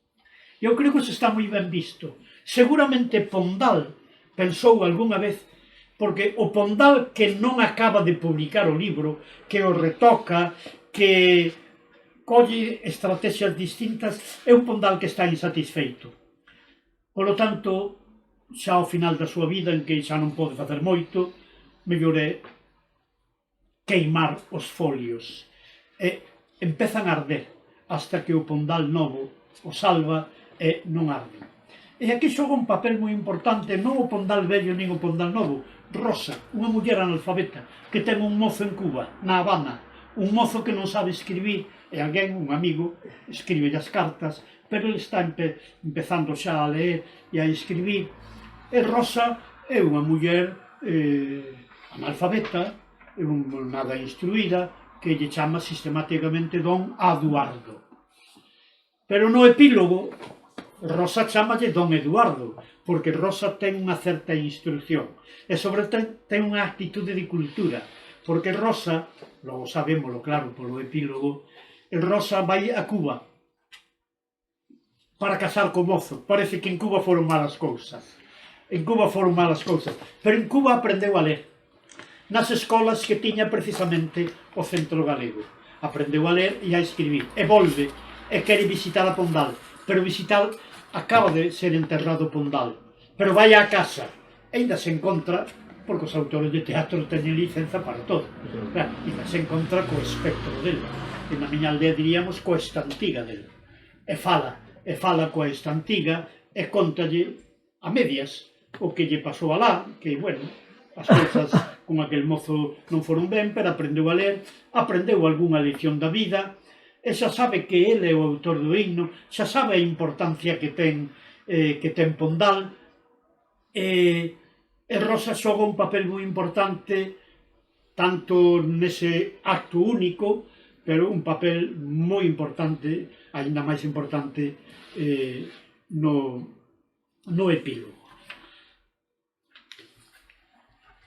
Eu creo que iso está moi ben visto. Seguramente Pondal pensou algunha vez, porque o Pondal que non acaba de publicar o libro, que o retoca, que colle estrategias distintas, é un Pondal que está insatisfeito. Por lo tanto, xa ao final da súa vida, en que xa non pode facer moito, mellor é queimar os folios. E empezan a arder, hasta que o Pondal novo o salva e non arde. E aquí xoga un papel moi importante, non o Pondal vello nin o Pondal novo, Rosa, unha muller analfabeta, que ten un mozo en Cuba, na Habana, un mozo que non sabe escribir, e alguén, un amigo, escribe as cartas, pero ele está empezando xa a ler e a escribir. E Rosa é unha muller analfabeta, nada instruída, que lle chama sistemáticamente Don Eduardo. Pero no epílogo, Rosa chamalle Don Eduardo, porque Rosa ten unha certa instrucción, e sobre ten unha actitude de cultura, porque Rosa, logo sabémoslo claro polo epílogo, Rosa vai a Cuba para casar co mozo. Parece que en Cuba foron malas cousas. En Cuba foron malas cousas, pero en Cuba aprendeu a ler, nas escolas que tiña precisamente o Centro Galego. Aprendeu a ler e a escribir, e volve, e quere visitar a Pondal, pero visitar, acaba de ser enterrado Pondal, pero vai á casa, e ainda se encontra, porque os autores de teatro teñen licenza para todo, ainda se encontra co espectro dele, e na miña aldea diríamos coa estantiga dele, e fala coa estantiga, e contalle a medias o que lle pasou alá, que, bueno, as cousas con aquel mozo non foron ben, pero aprendeu a ler, aprendeu algunha lección da vida, e xa sabe que ele é o autor do himno, xa sabe a importancia que ten Pondal, e Rosa xoga un papel moi importante, tanto nese acto único, pero un papel moi importante, aínda máis importante, no epílogo.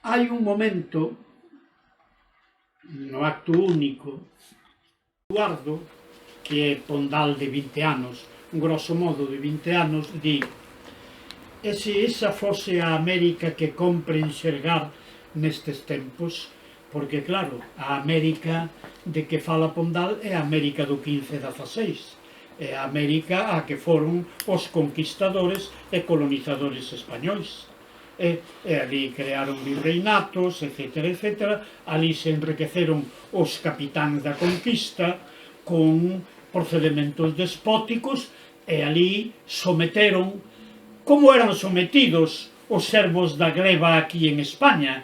Hai un momento no acto único, Eduardo, que é Pondal de 20 anos, un grosso modo de 20 anos, di: e se esa fose a América que compre enxergar nestes tempos? Porque, claro, a América de que fala Pondal é a América do 15-16, é a América a que foron os conquistadores e colonizadores españois. E ali crearon virreinatos, etc, etc, ali se enriqueceron os capitáns da conquista con procedementos despóticos e ali someteron, como eran sometidos os servos da gleba aquí en España,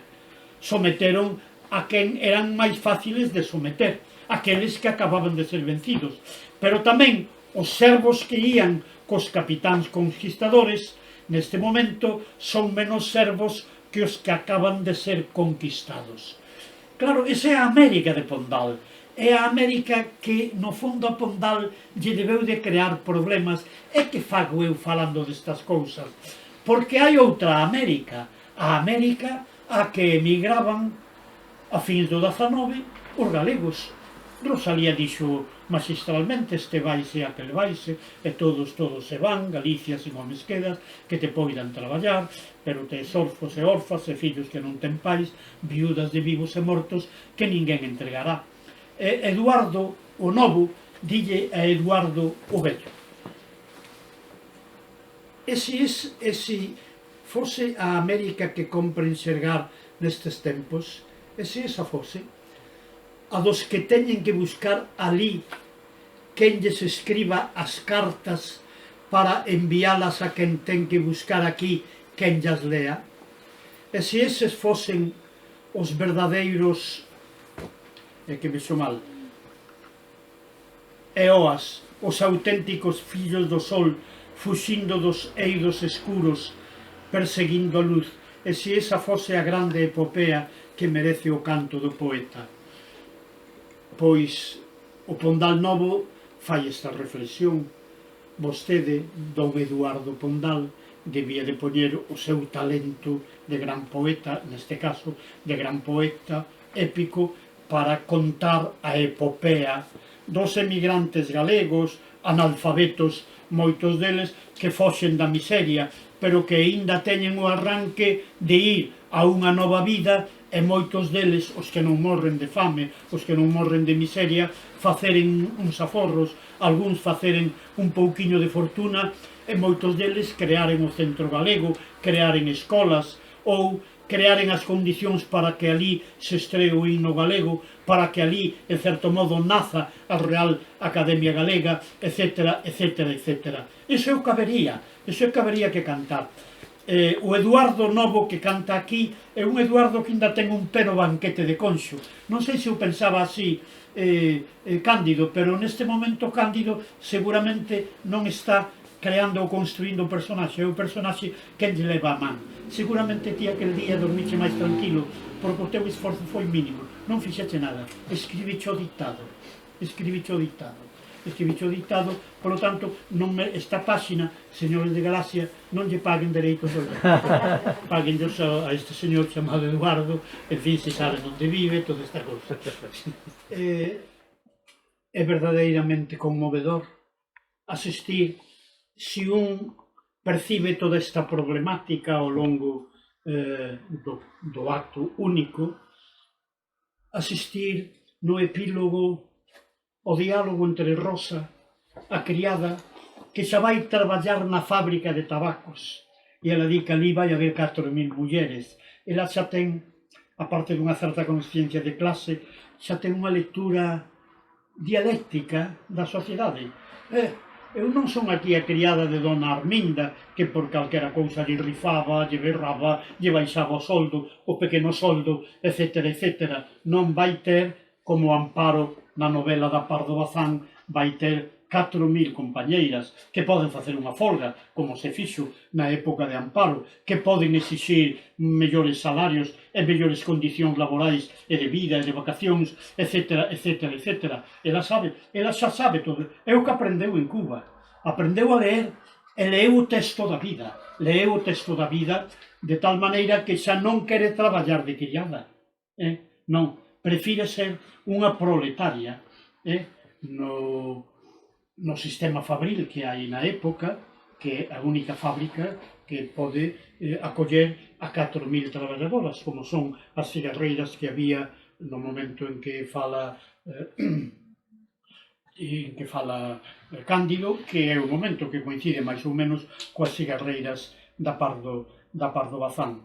someteron a quen eran máis fáciles de someter, aqueles que acababan de ser vencidos, pero tamén os servos que ían cos capitáns conquistadores neste momento son menos servos que os que acaban de ser conquistados. Claro, esa é a América de Pondal. É a América que, no fondo, a Pondal lle debeu de crear problemas. É que fago eu falando destas cousas? Porque hai outra América. A América a que emigraban a fins do XIX os galegos. Rosalía dixo magistralmente: este vaise aquel vaise, e todos se van, Galicia sin homes quedas, que te poidan traballar, pero tes orfos e orfas e fillos que non ten pais, viudas de vivos e mortos que ninguén entregará. Eduardo o Novo dille a Eduardo o Vello: e se fose a América que compre enxergar nestes tempos, e se esa fose a dos que teñen que buscar ali quen lles escriba as cartas para enviálas a quen ten que buscar aquí quen llas lea, e se eses fosen os verdadeiros, é que me xo mal, eoas, os auténticos fillos do sol, fuxindo dos eidos escuros, perseguindo a luz, e se esa fose a grande epopea que merece o canto do poeta. Pois o Pondal Novo fai esta reflexión: vostede, don Eduardo Pondal, debía de poñer o seu talento de gran poeta, neste caso de gran poeta épico, para contar a epopea dos emigrantes galegos, analfabetos moitos deles, que foxen da miseria, pero que aínda teñen o arranque de ir a unha nova vida, e moitos deles, os que non morren de fame, os que non morren de miseria, faceren uns aforros, algúns faceren un pouquiño de fortuna, e moitos deles crearen o Centro Galego, crearen escolas, ou crearen as condicións para que ali se estree o himno galego, para que ali, en certo modo, naza a Real Academia Galega, etc, etc, etc. Iso é o que habería que cantar. O Eduardo Novo que canta aquí é un Eduardo que ainda ten un pé no banquete de Conxo. Non sei se o pensaba así Cándido, pero neste momento Cándido seguramente non está creando ou construindo o personaxe, é o personaxe quen lle leva a man. Seguramente ti aquel día dormiche máis tranquilo, porque o teu esforzo foi mínimo, non fixeche nada, escribiche o dictado, polo tanto, esta páxina, señores de Galaxia, non lle paguen dereitos ao paguen a este señor chamado Eduardo, en fin, se saben onde vive, toda esta cosa. É verdadeiramente conmovedor asistir, se un percibe toda esta problemática ao longo do acto único, asistir no epílogo o diálogo entre Rosa, a criada, que xa vai traballar na fábrica de tabacos, e ela di que ali vai haber 4.000 mulleres. Ela xa ten, aparte dunha certa consciencia de clase, xa ten unha lectura dialéctica da sociedade. Eu non son aquí a criada de dona Arminda, que por calquera cousa lle rifaba, lle berraba, lle baixaba o soldo, o pequeno soldo, etc, etc. Non vai ter, como Amparo na novela da Pardo Bazán, vai ter 4.000 compañeiras que poden facer unha folga, como se fixo na época de Amparo, que poden exixir mellores salarios e mellores condicións laborais e de vida e de vacacións, etc, etc, etc. Ela xa sabe todo. É o que aprendeu en Cuba. Aprendeu a ler e leu o texto da vida. Leu o texto da vida de tal maneira que xa non quere traballar de criada. Non, prefire ser unha proletaria. No sistema fabril que hai na época, que é a única fábrica que pode acoller a 4.000 traballadoras, como son as cigarreiras que había no momento en que fala Cándido, que é o momento que coincide máis ou menos coas cigarreiras da Pardo Bazán.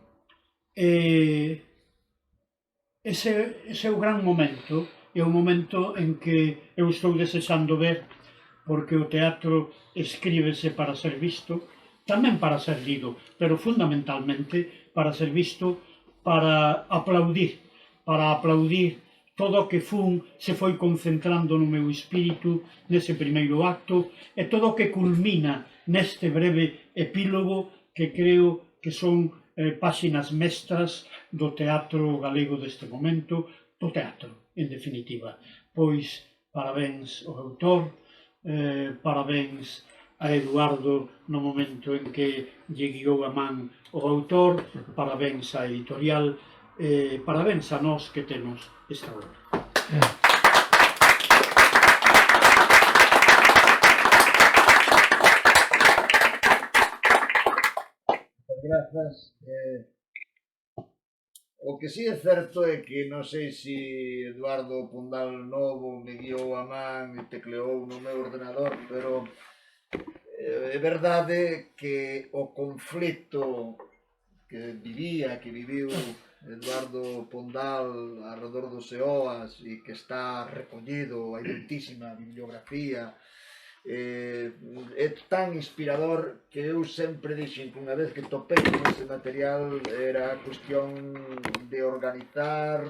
Ese é o gran momento, é o momento en que eu estou desexando ver, porque o teatro escríbese para ser visto, tamén para ser lido, pero fundamentalmente para ser visto, para aplaudir todo o que se foi concentrando no meu espírito nese primeiro acto, e todo o que culmina neste breve epílogo que creo que son páxinas mestras do teatro galego deste momento, do teatro, en definitiva. Pois, parabéns ao autor, parabéns a Eduardo no momento en que lle guiou a man o autor, parabéns á editorial, parabéns a nós que temos esta obra. grazas. O que sí é certo é que non sei se Eduardo Pondal Novo me guiou a man e tecleou no meu ordenador, pero é verdade que o conflito que viviu Eduardo Pondal alrededor dos EOAS e que está recollido a identísima bibliografía é tan inspirador que eu sempre dixen que unha vez que topei con ese material era cuestión de organizar,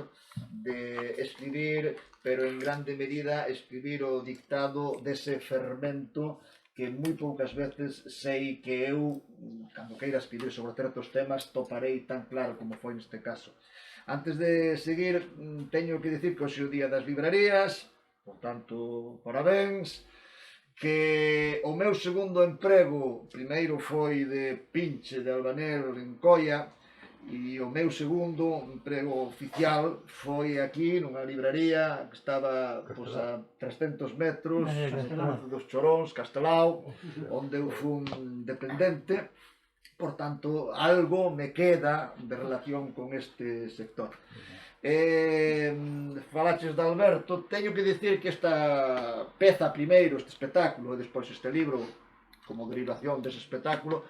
de escribir, pero en grande medida escribir o dictado dese fermento que moi poucas veces sei que eu, cando queira escribir sobre certos temas, toparei tan claro como foi neste caso. Antes de seguir, teño que dicir que hoxe é o día das librarías, por tanto, parabéns, que o meu segundo emprego, primeiro foi de pinche de albanel en Coia, e o meu segundo emprego oficial foi aquí nunha libraría que estaba pois, a 300 metros dos Choróns, Castelao, onde eu fui dependente. Por tanto, algo me queda de relación con este sector. Falaches de Alberto, teño que dicir que esta peza primeiro, este espectáculo, e despois este libro, como derivación dese espectáculo,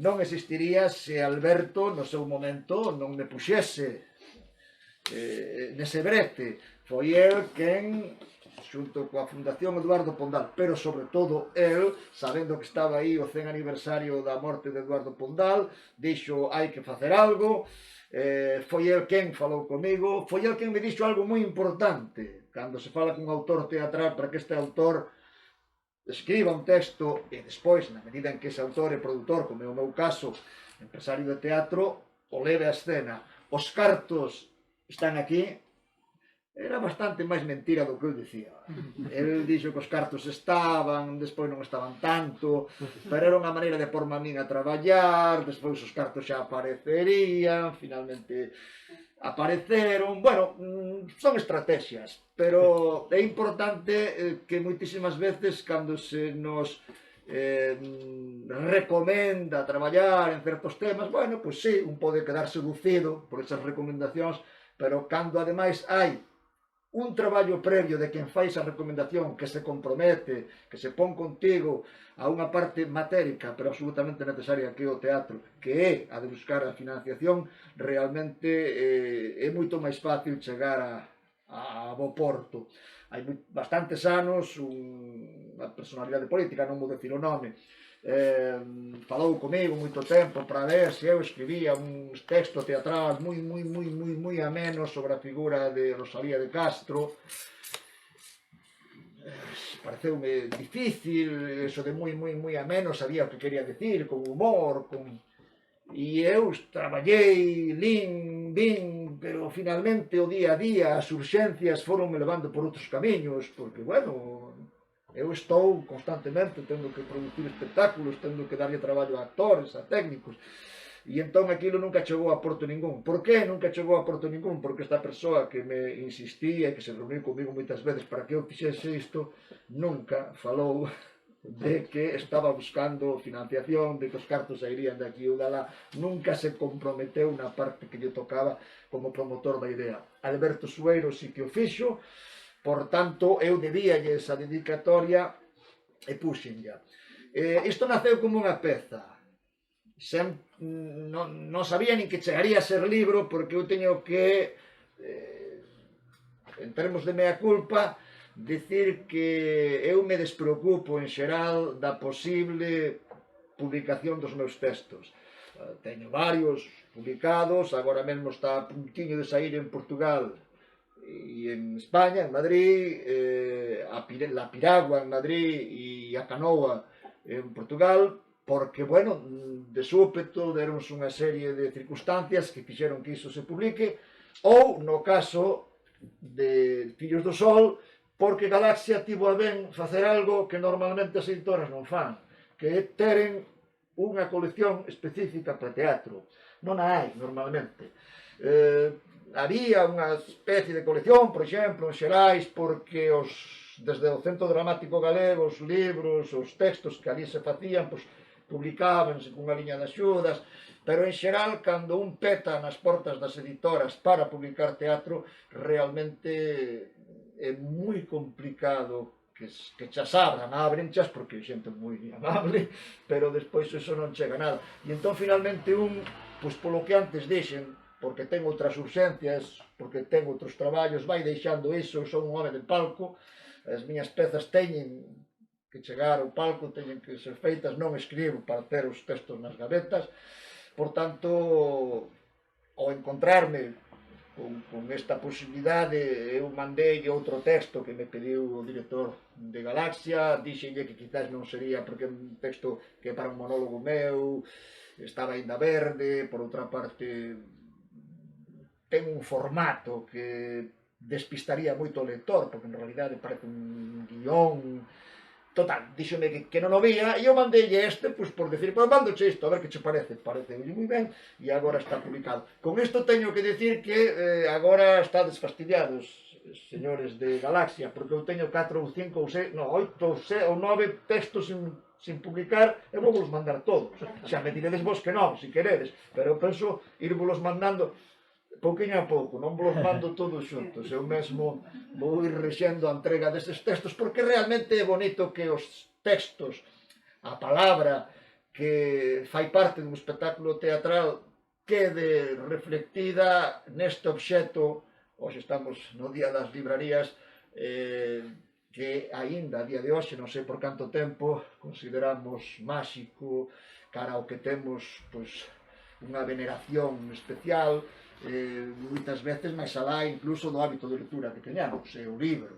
non existiría se Alberto, no seu momento, non me puxese nese brete. Foi el quen, xunto coa Fundación Eduardo Pondal, pero sobre todo el, sabendo que estaba aí o 100 aniversario da morte de Eduardo Pondal, dixo hai que facer algo. Foi el quen falou comigo, foi el quen me dixo algo moi importante cando se fala cun autor teatral para que este autor escriba un texto e despois, na medida en que ese autor é produtor, como é o meu caso, empresario de teatro, o leve a escena. Os cartos están aquí. Era bastante máis mentira do que eu dicía. El dixo que os cartos estaban, despois non estaban tanto, pero era unha maneira de porme a min a traballar, despois os cartos xa aparecerían, finalmente apareceron. Bueno, son estrategias, pero é importante que moitísimas veces cando se nos recomenda traballar en certos temas, bueno, pois sí, un pode quedar seducido por esas recomendacións, pero cando ademais hai un traballo previo de quen fai esa recomendación, que se compromete, que se pon contigo a unha parte matérica, pero absolutamente necesaria que é o teatro, que é a de buscar a financiación, realmente é moito máis fácil chegar a bo porto. Hai bastantes anos, unha personalidade política, non vou decir o nome, falou comigo moito tempo para ver se eu escribía uns textos teatrais moi amenos sobre a figura de Rosalía de Castro. Pareceume difícil, eso de moi ameno, sabía o que quería decir, con humor, e eu traballei, vin, pero finalmente o día a día, as urxencias foron me levando por outros camiños, porque, bueno, eu estou constantemente tendo que producir espectáculos, tendo que darlle traballo a actores, a técnicos, e entón aquilo nunca chegou a porto ningún. Por que nunca chegou a porto ningún? Porque esta persoa que me insistía e que se reuniu comigo moitas veces para que eu fixese isto, nunca falou de que estaba buscando financiación, de que os cartos sairían de aquí ou de lá, nunca se comprometeu na parte que lle tocaba como promotor da idea. Alberto Sueiro sí que o fixo. Por tanto, eu debíalle esa dedicatoria e puxenlla. Isto naceu como unha peza. Non sabía nin que chegaría a ser libro, porque eu teño que, en termos de mea culpa, dicir que eu me despreocupo en xeral da posible publicación dos meus textos. Teño varios publicados, agora mesmo está a puntiño de sair en Portugal e en España, en Madrid, La Piragua en Madrid e a Canoa en Portugal, porque, bueno, de súpeto deronse unha serie de circunstancias que fixeron que iso se publique, ou, no caso de Fillos do Sol, porque Galaxia tivo a ben facer algo que normalmente as editoras non fan, que é teren unha colección específica para teatro. Non a hai normalmente. Había unha especie de colección, por exemplo, en Xerais, porque desde o Centro Dramático Galego, os libros, os textos que ali se facían, publicábanse cunha liña de axudas, pero en xeral, cando un peta nas portas das editoras para publicar teatro, realmente é moi complicado que chas abrenchas, porque xente moi amable, pero despois eso non chega a nada. E entón, finalmente, pois polo que antes dixen, porque ten outras urxencias, porque ten outros traballos, vai deixando iso, son un home de palco, as miñas pezas teñen que chegar ao palco, teñen que ser feitas, non escribo para ter os textos nas gavetas, por tanto, ao encontrarme con esta posibilidade, eu mandei outro texto que me pediu o director de Galaxia, dixenlle que quizás non sería, porque é un texto que é para un monólogo meu, estaba ainda verde, por outra parte, ten un formato que despistaría moito o lector, porque en realidade parece un guión. Total, díxome que non o vía, e eu mandei este, pois por decir, pois mandoche isto, a ver que che parece. Parece moi ben, e agora está publicado. Con isto teño que decir que agora estades fastidiados, señores de Galaxia, porque eu teño 4 ou 5 ou 6, non, 8 ou 9 textos sin publicar, e vou vos mandar todos. Xa me diredes vos que non, se queredes, pero eu penso ir vos mandando pouquinho a pouco, non vos mando todos xuntos, eu mesmo vou ir rexendo a entrega destes textos, porque realmente é bonito que os textos, a palabra que fai parte dun espectáculo teatral, quede reflectida neste obxecto, hoxe estamos no día das librarías, que aínda a día de hoxe, non sei por canto tempo, consideramos máxico, cara ao que temos, pois, unha veneración especial, moitas veces máis alá incluso do hábito de lectura que teñamos, o libro.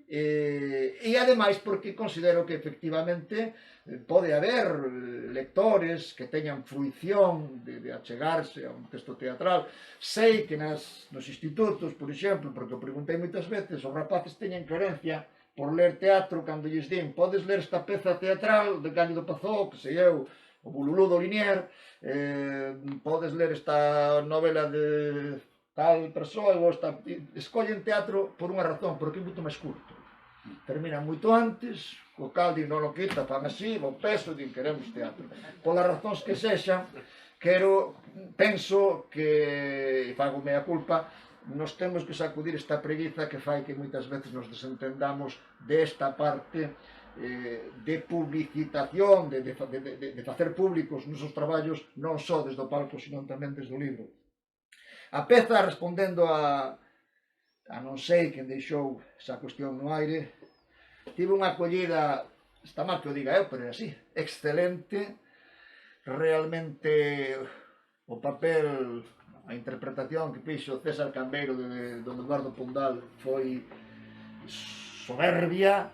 E ademais porque considero que efectivamente pode haber lectores que teñan fruición de achegarse a un texto teatral. Sei que nos institutos, por exemplo, porque o preguntei moitas veces, os rapaces teñen querencia por ler teatro cando lles din podes ler esta peza teatral de Cándido Pazó, que sei eu, o Bululú do Linier, podes ler esta novela de tal persoa, escollen teatro por unha razón, porque é moito máis curto. Terminan moito antes, o cal din non o quita, fan así, o peso, din queremos teatro. Polas razóns que sexan, penso que, e fago mea culpa, nos temos que sacudir esta preguiza que fai que moitas veces nos desentendamos desta parte de publicitación, de facer públicos nosos traballos, non só desde o palco, sino tamén desde o libro. A peza, respondendo a non sei quen deixou esa cuestión no aire, tive unha acollida, está mal que o diga eu, pero é así, excelente. Realmente o papel, a interpretación que fixo César Cambeiro de Don Eduardo Pondal foi soberbia.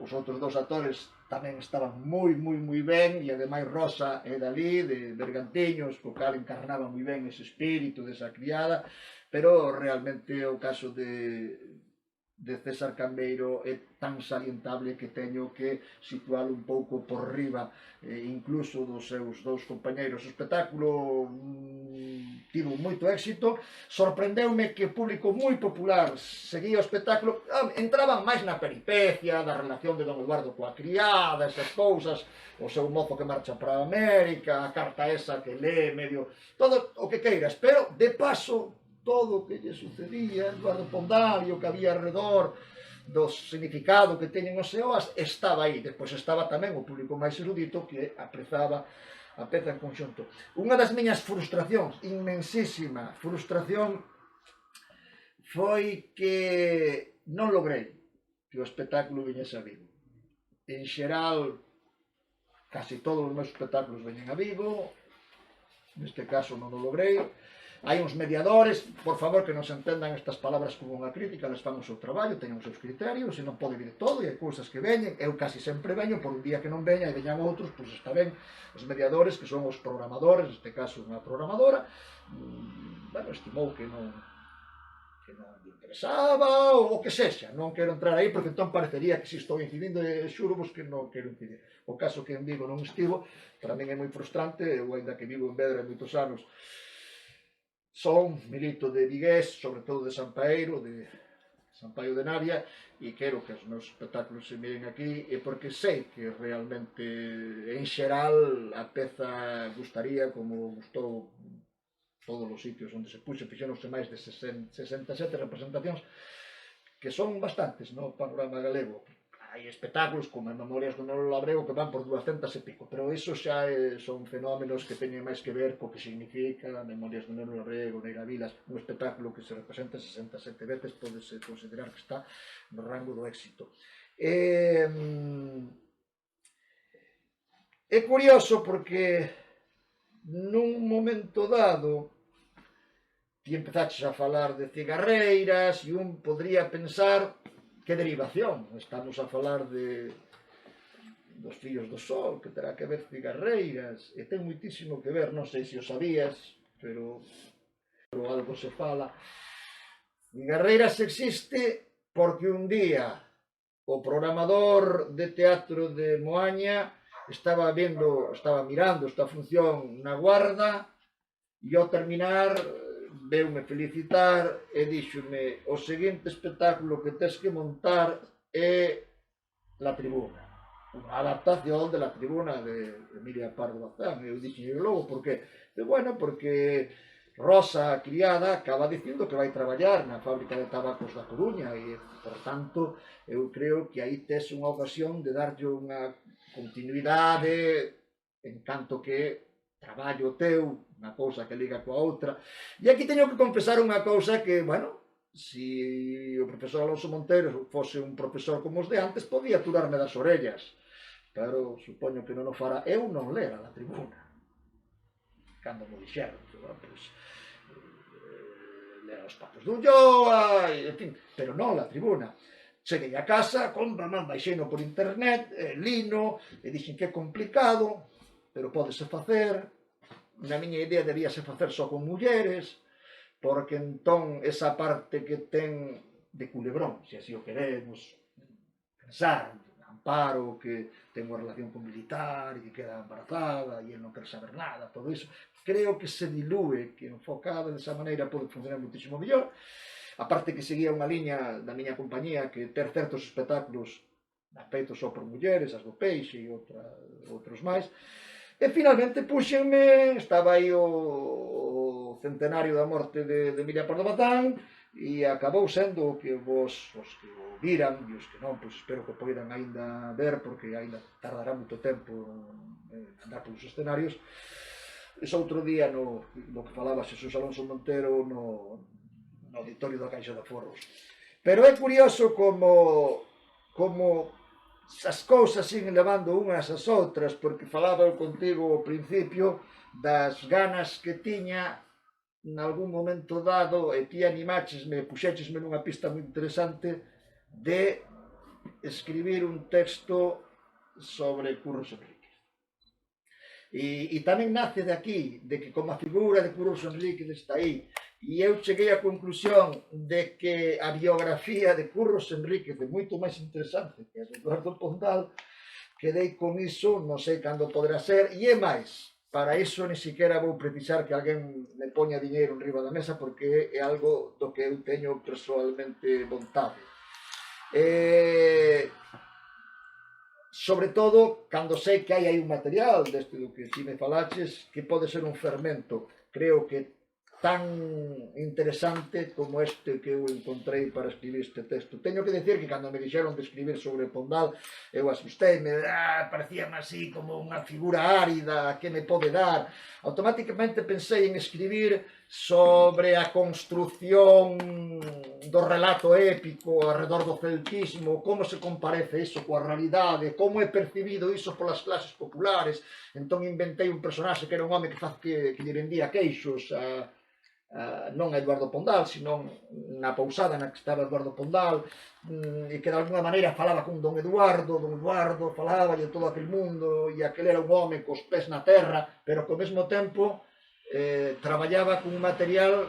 Os outros dos actores tamén estaban moi ben, e ademais Rosa é dali, de Bergantiños, co cal encarnaba moi ben ese espírito desa criada, pero realmente o caso de César Cambeiro é tan salientable que teño que situalo un pouco por riba, incluso dos seus dous compañeiros. O espectáculo tivo moito éxito, sorprendeume que o público moi popular seguía o espectáculo, entraban máis na peripecia da relación de Don Eduardo coa criada, esas cousas, o seu mozo que marcha para a América, a carta esa que lee medio, todo o que queiras, pero de paso todo o que lle sucedía, Eduardo Pondal e o que había alrededor do significado que teñen os EOAs, estaba aí. Depois estaba tamén o público máis erudito que aprezaba a peza en conxunto. Unha das miñas frustracións, inmensísima frustración, foi que non logrei que o espectáculo viñese a Vigo. En xeral, casi todos os meus espectáculos veñen a Vigo, neste caso non o logrei. Hai uns mediadores, por favor, que non se entendan estas palabras como unha crítica, les fan o seu traballo, teñen os seus criterios, e non pode vir todo, e hai cousas que veñen, eu casi sempre veño, por un día que non veña, e veñan outros, pois está ben. Os mediadores, que son os programadores, neste caso unha programadora, estimou que non me interesaba, ou o que sexa, non quero entrar aí, porque entón parecería que se estou incidindo, e xuro vos que non quero incidir. O caso que en Vigo non estivo, para min é moi frustrante, eu ainda que vivo en Vedra moitos anos, son milito de Vigués, sobre todo de San Paeiro, de Sampaio de Navia, e quero que os meus espectáculos se miren aquí, e porque sei que realmente, en xeral, a peza gustaría, como gustou todos os sitios onde se puxo, fixéronse máis de 67 representacións, que son bastantes no panorama galego. Hai espectáculos como en Memorias do Nolo Labrego que van por 200 e pico, pero iso xa son fenómenos que teñen máis que ver co que significa Memorias do Nolo Labrego, Neira Vilas, un espectáculo que se representa 67 veces, podese considerar que está no rango do éxito. É curioso porque nun momento dado ti empezaches a falar de cigarreiras e un podría pensar que derivación, estamos a falar dos fillos do sol, que terá que ver cigarreiras, e ten moitísimo que ver, non sei se o sabías, pero algo se fala. Cigarreiras existe porque un día o programador de teatro de Moaña estaba mirando esta función na Guarda e ao terminar veume felicitar e díxome: o seguinte espectáculo que tes que montar é La Tribuna, unha adaptación de La Tribuna de Emilia Pardo Bazán. E eu dixen logo, por que? Bueno, porque Rosa, a criada, acaba dicindo que vai traballar na fábrica de tabacos da Coruña e, por tanto, eu creo que aí tes unha ocasión de darlle unha continuidade en canto que traballo teu, unha cousa que liga coa outra. E aquí teño que confesar unha cousa que, bueno, se o profesor Alonso Montero fose un profesor como os de antes, podía aturarme das orellas, pero supoño que non o fará. Eu non lera La Tribuna, cando mo dixeron, pues, lera os Patos de Ulloa, en fin, pero non La Tribuna. Cheguei a casa, baixeino por internet, lino, e dixen que é complicado, pero pódese facer. Na miña idea debíase facer só con mulleres, porque entón esa parte que ten de culebrón, se así o queremos pensar, Amparo, que ten unha relación con militar e que queda embarazada e el non quer saber nada, todo iso, creo que se dilúe, que enfocada desa maneira pode funcionar muitísimo mellor. A parte que seguía unha liña da miña compañía que ter certos espectáculos feitos só por mulleres, as do Peixe e outros máis. E finalmente puxenme, estaba aí o centenario da morte de Emilia Pardo Bazán e acabou sendo o que os que o viran e os que non, pois espero que poidan aínda ver, porque aínda tardará moito tempo en andar polos escenarios. Ese outro día no que falaba Xesús Alonso Montero no auditorio da Caixa de Aforros. Pero é curioso como as cousas siguen levando unhas ás outras, porque falaba eu contigo ao principio das ganas que tiña nalgún momento dado, e ti animáchesme, puxéchesme nunha pista moi interesante de escribir un texto sobre Curros Enríquez. E tamén nace de aquí, de que como a figura de Curros Enríquez está aí, e eu cheguei á conclusión de que a biografía de Curros Enríquez é moito máis interesante que a de Eduardo Pondal. Quedei con iso, non sei cando poderá ser, e é máis, para iso ni siquiera vou precisar que alguén me poña diñeiro en riba da mesa, porque é algo do que eu teño persoalmente vontade. Sobre todo, cando sei que hai aí un material deste do que ti me falaches, que pode ser un fermento, creo que tan interesante como este que eu encontrei para escribir este texto. Teño que decir que cando me dixeron de escribir sobre Pondal, eu asusteime, parecíame así como unha figura árida, que me pode dar? Automáticamente pensei en escribir sobre a construción do relato épico arredor do celtismo, como se comparece iso coa realidade, como é percibido iso polas clases populares. Entón inventei un personaxe que era un home que lle vendía queixos non a Eduardo Pondal, sino na pousada na que estaba Eduardo Pondal, e que de alguna maneira falaba con Don Eduardo falaba de todo aquel mundo, e aquel era un home cos pés na terra, pero que ao mesmo tempo traballaba con un material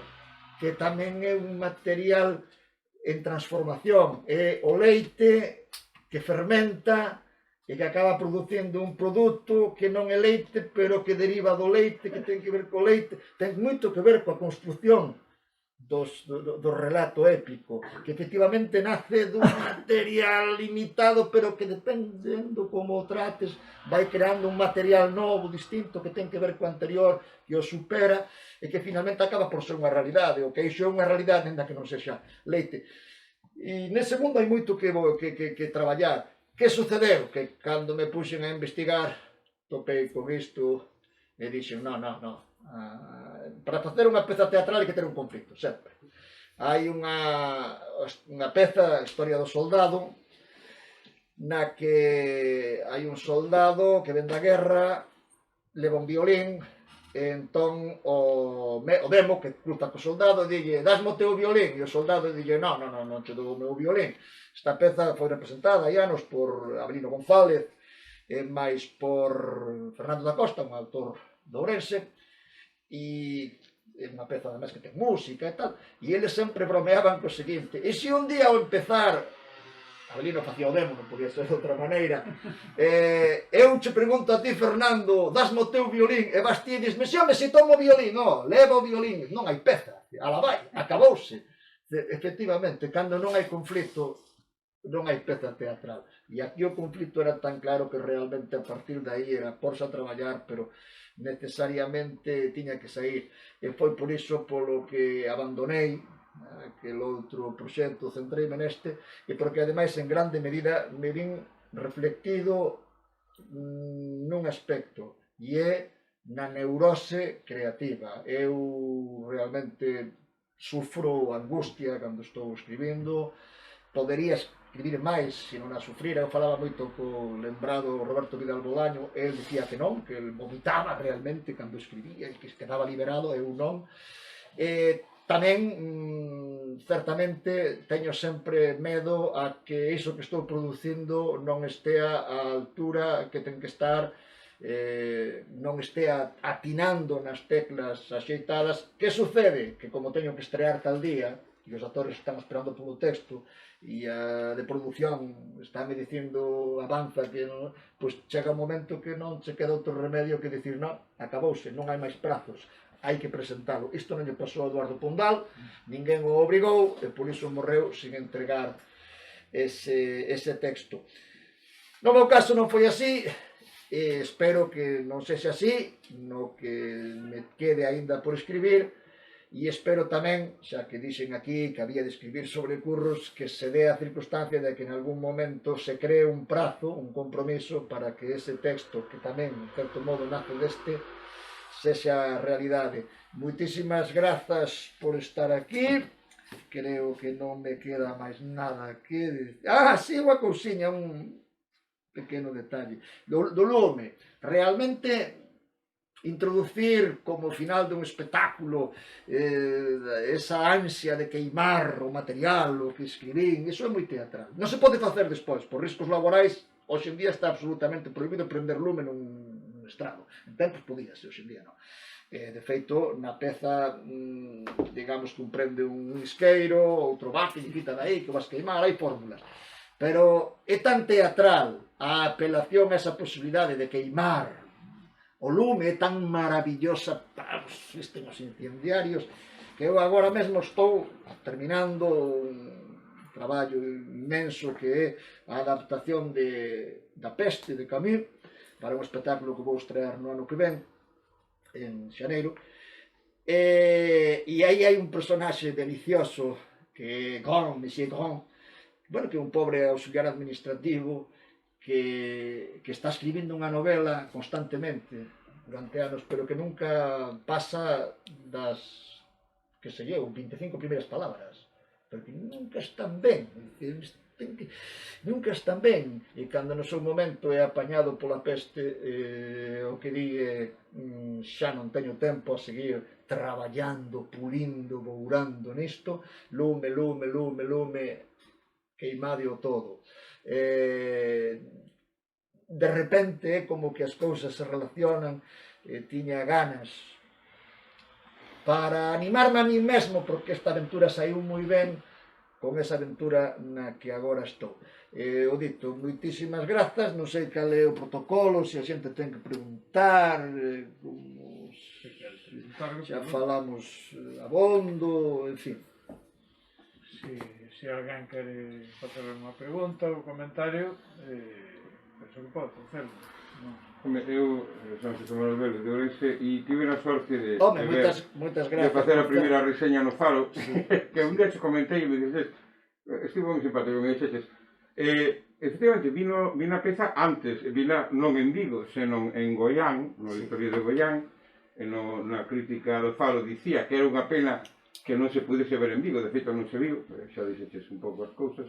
que tamén é un material en transformación, é o leite que fermenta e que acaba producindo un produto que non é leite, pero que deriva do leite, que ten que ver co leite, ten moito que ver coa construción do relato épico, que efectivamente nace dun material limitado, pero que dependendo como o trates, vai creando un material novo, distinto, que ten que ver co anterior, que o supera, e que finalmente acaba por ser unha realidade. O queixo é unha realidade, ainda que non sexa leite. E nese mundo hai moito que traballar. Que sucedeu? Que cando me puxen a investigar, topei con isto e dixen, non. Para facer unha peza teatral hai que ter un conflito, sempre. Hai unha peza, a historia do soldado, na que hai un soldado que ven da guerra, leva un violín, e entón o demo que cruza co soldado dille, dasme o teu violín, e o soldado dille, non te dou o meu violín. Esta peza foi representada hai anos por Avelino González, e máis por Fernando da Costa, un autor de Ourense, e é unha peza además que ten música e tal, e eles sempre bromeaban co seguinte, e se un día ao empezar, Avelino facía o demo, non podía ser de outra maneira, eu che pregunto a ti, Fernando, dasme o teu violín, e vas ti e disme, se tomo o violín, leva o violín, non hai peza, ala vai, acabouse. Efectivamente, cando non hai conflito, non hai peza teatral, e aquí o conflito era tan claro que realmente a partir de aí era porse a traballar, pero necesariamente tiña que sair, e foi por iso polo que abandonei aquel outro proxecto, centreime neste, e porque ademais en grande medida me vin reflectido nun aspecto, e é na neurose creativa. Eu realmente sufro angustia cando estou escribindo, podería escribir máis se non a sufrira. Eu falaba moito co lembrado Roberto Vidal Bolaño, el dicía que non, que el vomitaba realmente cando escribía e que quedaba liberado, eu non. Tamén, certamente, teño sempre medo a que iso que estou producindo non estea á altura que ten que estar, non estea atinando nas teclas axeitadas. Que sucede? Que como teño que estrear tal día, e os actores están esperando polo texto, e a de produción está me dicindo avanza que non, pois chega un momento que non che queda outro remedio que dicir non, acabouse, non hai máis prazos, hai que presentalo. Isto non lle pasou a Eduardo Pondal, ninguén o obrigou e por iso morreu sin entregar ese texto. No meu caso non foi así, e espero que non sexa así, no que me quede aínda por escribir. E espero tamén, xa que dixen aquí que había de escribir sobre curros, que se dé a circunstancia de que en algún momento se cree un prazo, un compromiso para que ese texto, que tamén, en certo modo, nace deste, sexa realidade. Moitísimas grazas por estar aquí. Creo que non me queda máis nada que... sí, unha cousiña, un pequeno detalle. Do lume, realmente... introducir como final dun espectáculo esa ansia de queimar o material, o que escribín, iso é moi teatral. Non se pode facer despois, por riscos laborais, hoxe en día está absolutamente prohibido prender lume nun estrado. En tempos podíase, hoxe en día non. De feito, na peza, digamos que un prende un isqueiro, outro bate e quita dai, que vas queimar, hai fórmulas. Pero é tan teatral a apelación a esa posibilidade de queimar o lume, é tan maravillosa para os incendiarios, que eu agora mesmo estou terminando un traballo inmenso que é a adaptación da Peste de Camus para un espectáculo que vou estrear no ano que ven, en xaneiro, e aí hai un personaxe delicioso que é Grand, Monsieur Grand, bueno, que é un pobre auxiliar administrativo que está escribindo unha novela constantemente durante anos, pero que nunca pasa das, que sei eu, 25 primeiras palabras, porque nunca están ben, nunca están ben, e cando no seu momento é apañado pola peste, o que di xa non teño tempo a seguir traballando, pulindo, bourando nisto, lume, queimade o todo. De repente é como que as cousas se relacionan, tiña ganas para animarme a mí mesmo, porque esta aventura saiu moi ben con esa aventura na que agora estou. O dito, moitísimas grazas, non sei cal é o protocolo, se a xente ten que preguntar, como... xa falamos abondo, en fin. Se alguén quere facer unha pregunta ou comentario, penso que pode facelo. Home, eu son Xosé Manuel Vélez de Ourense e tive a sorte de Moitas gracias. de facer a primeira reseña no Faro, que un día te comentei e me dixes, estivo moi simpático, me dixes, efectivamente, vino a peza antes, vina non en Vigo, senón en Goián, no auditorio de Goián, e na crítica do Faro dicía que era unha pena que non se pudese ver en Vigo, de feito non se viu, xa dixeches un pouco as cousas,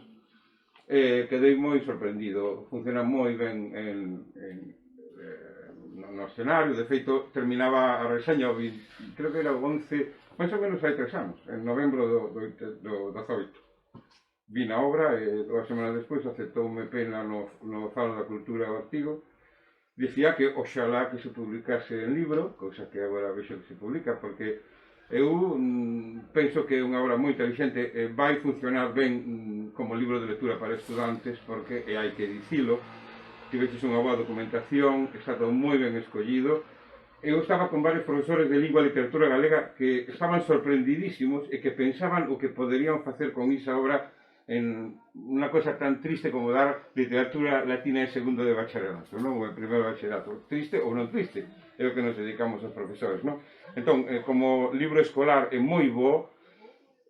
quedei moi sorprendido, funciona moi ben no escenario, de feito terminaba a reseña, creo que era o 11, máis ou menos hai 3 anos, en novembro do 18. Vi na obra e 2 semanas despois aceptoume pena no Faro da Cultura o artigo, dicía que oxalá que se publicase en libro, cousa que agora vexo que se publica, porque eu penso que é unha obra moi inteligente, vai funcionar ben como libro de lectura para estudantes, porque, e hai que dicilo, tiveches unha boa documentación, está todo moi ben escollido. Eu estaba con varios profesores de lingua e literatura galega que estaban sorprendidísimos e que pensaban o que poderían facer con esa obra en unha cosa tan triste como dar literatura latina en segundo de bacharelato, non? Ou en primeiro de bacharelato. Triste ou non triste, é o que nos dedicamos aos profesores, non? Entón, como libro escolar é moi bo,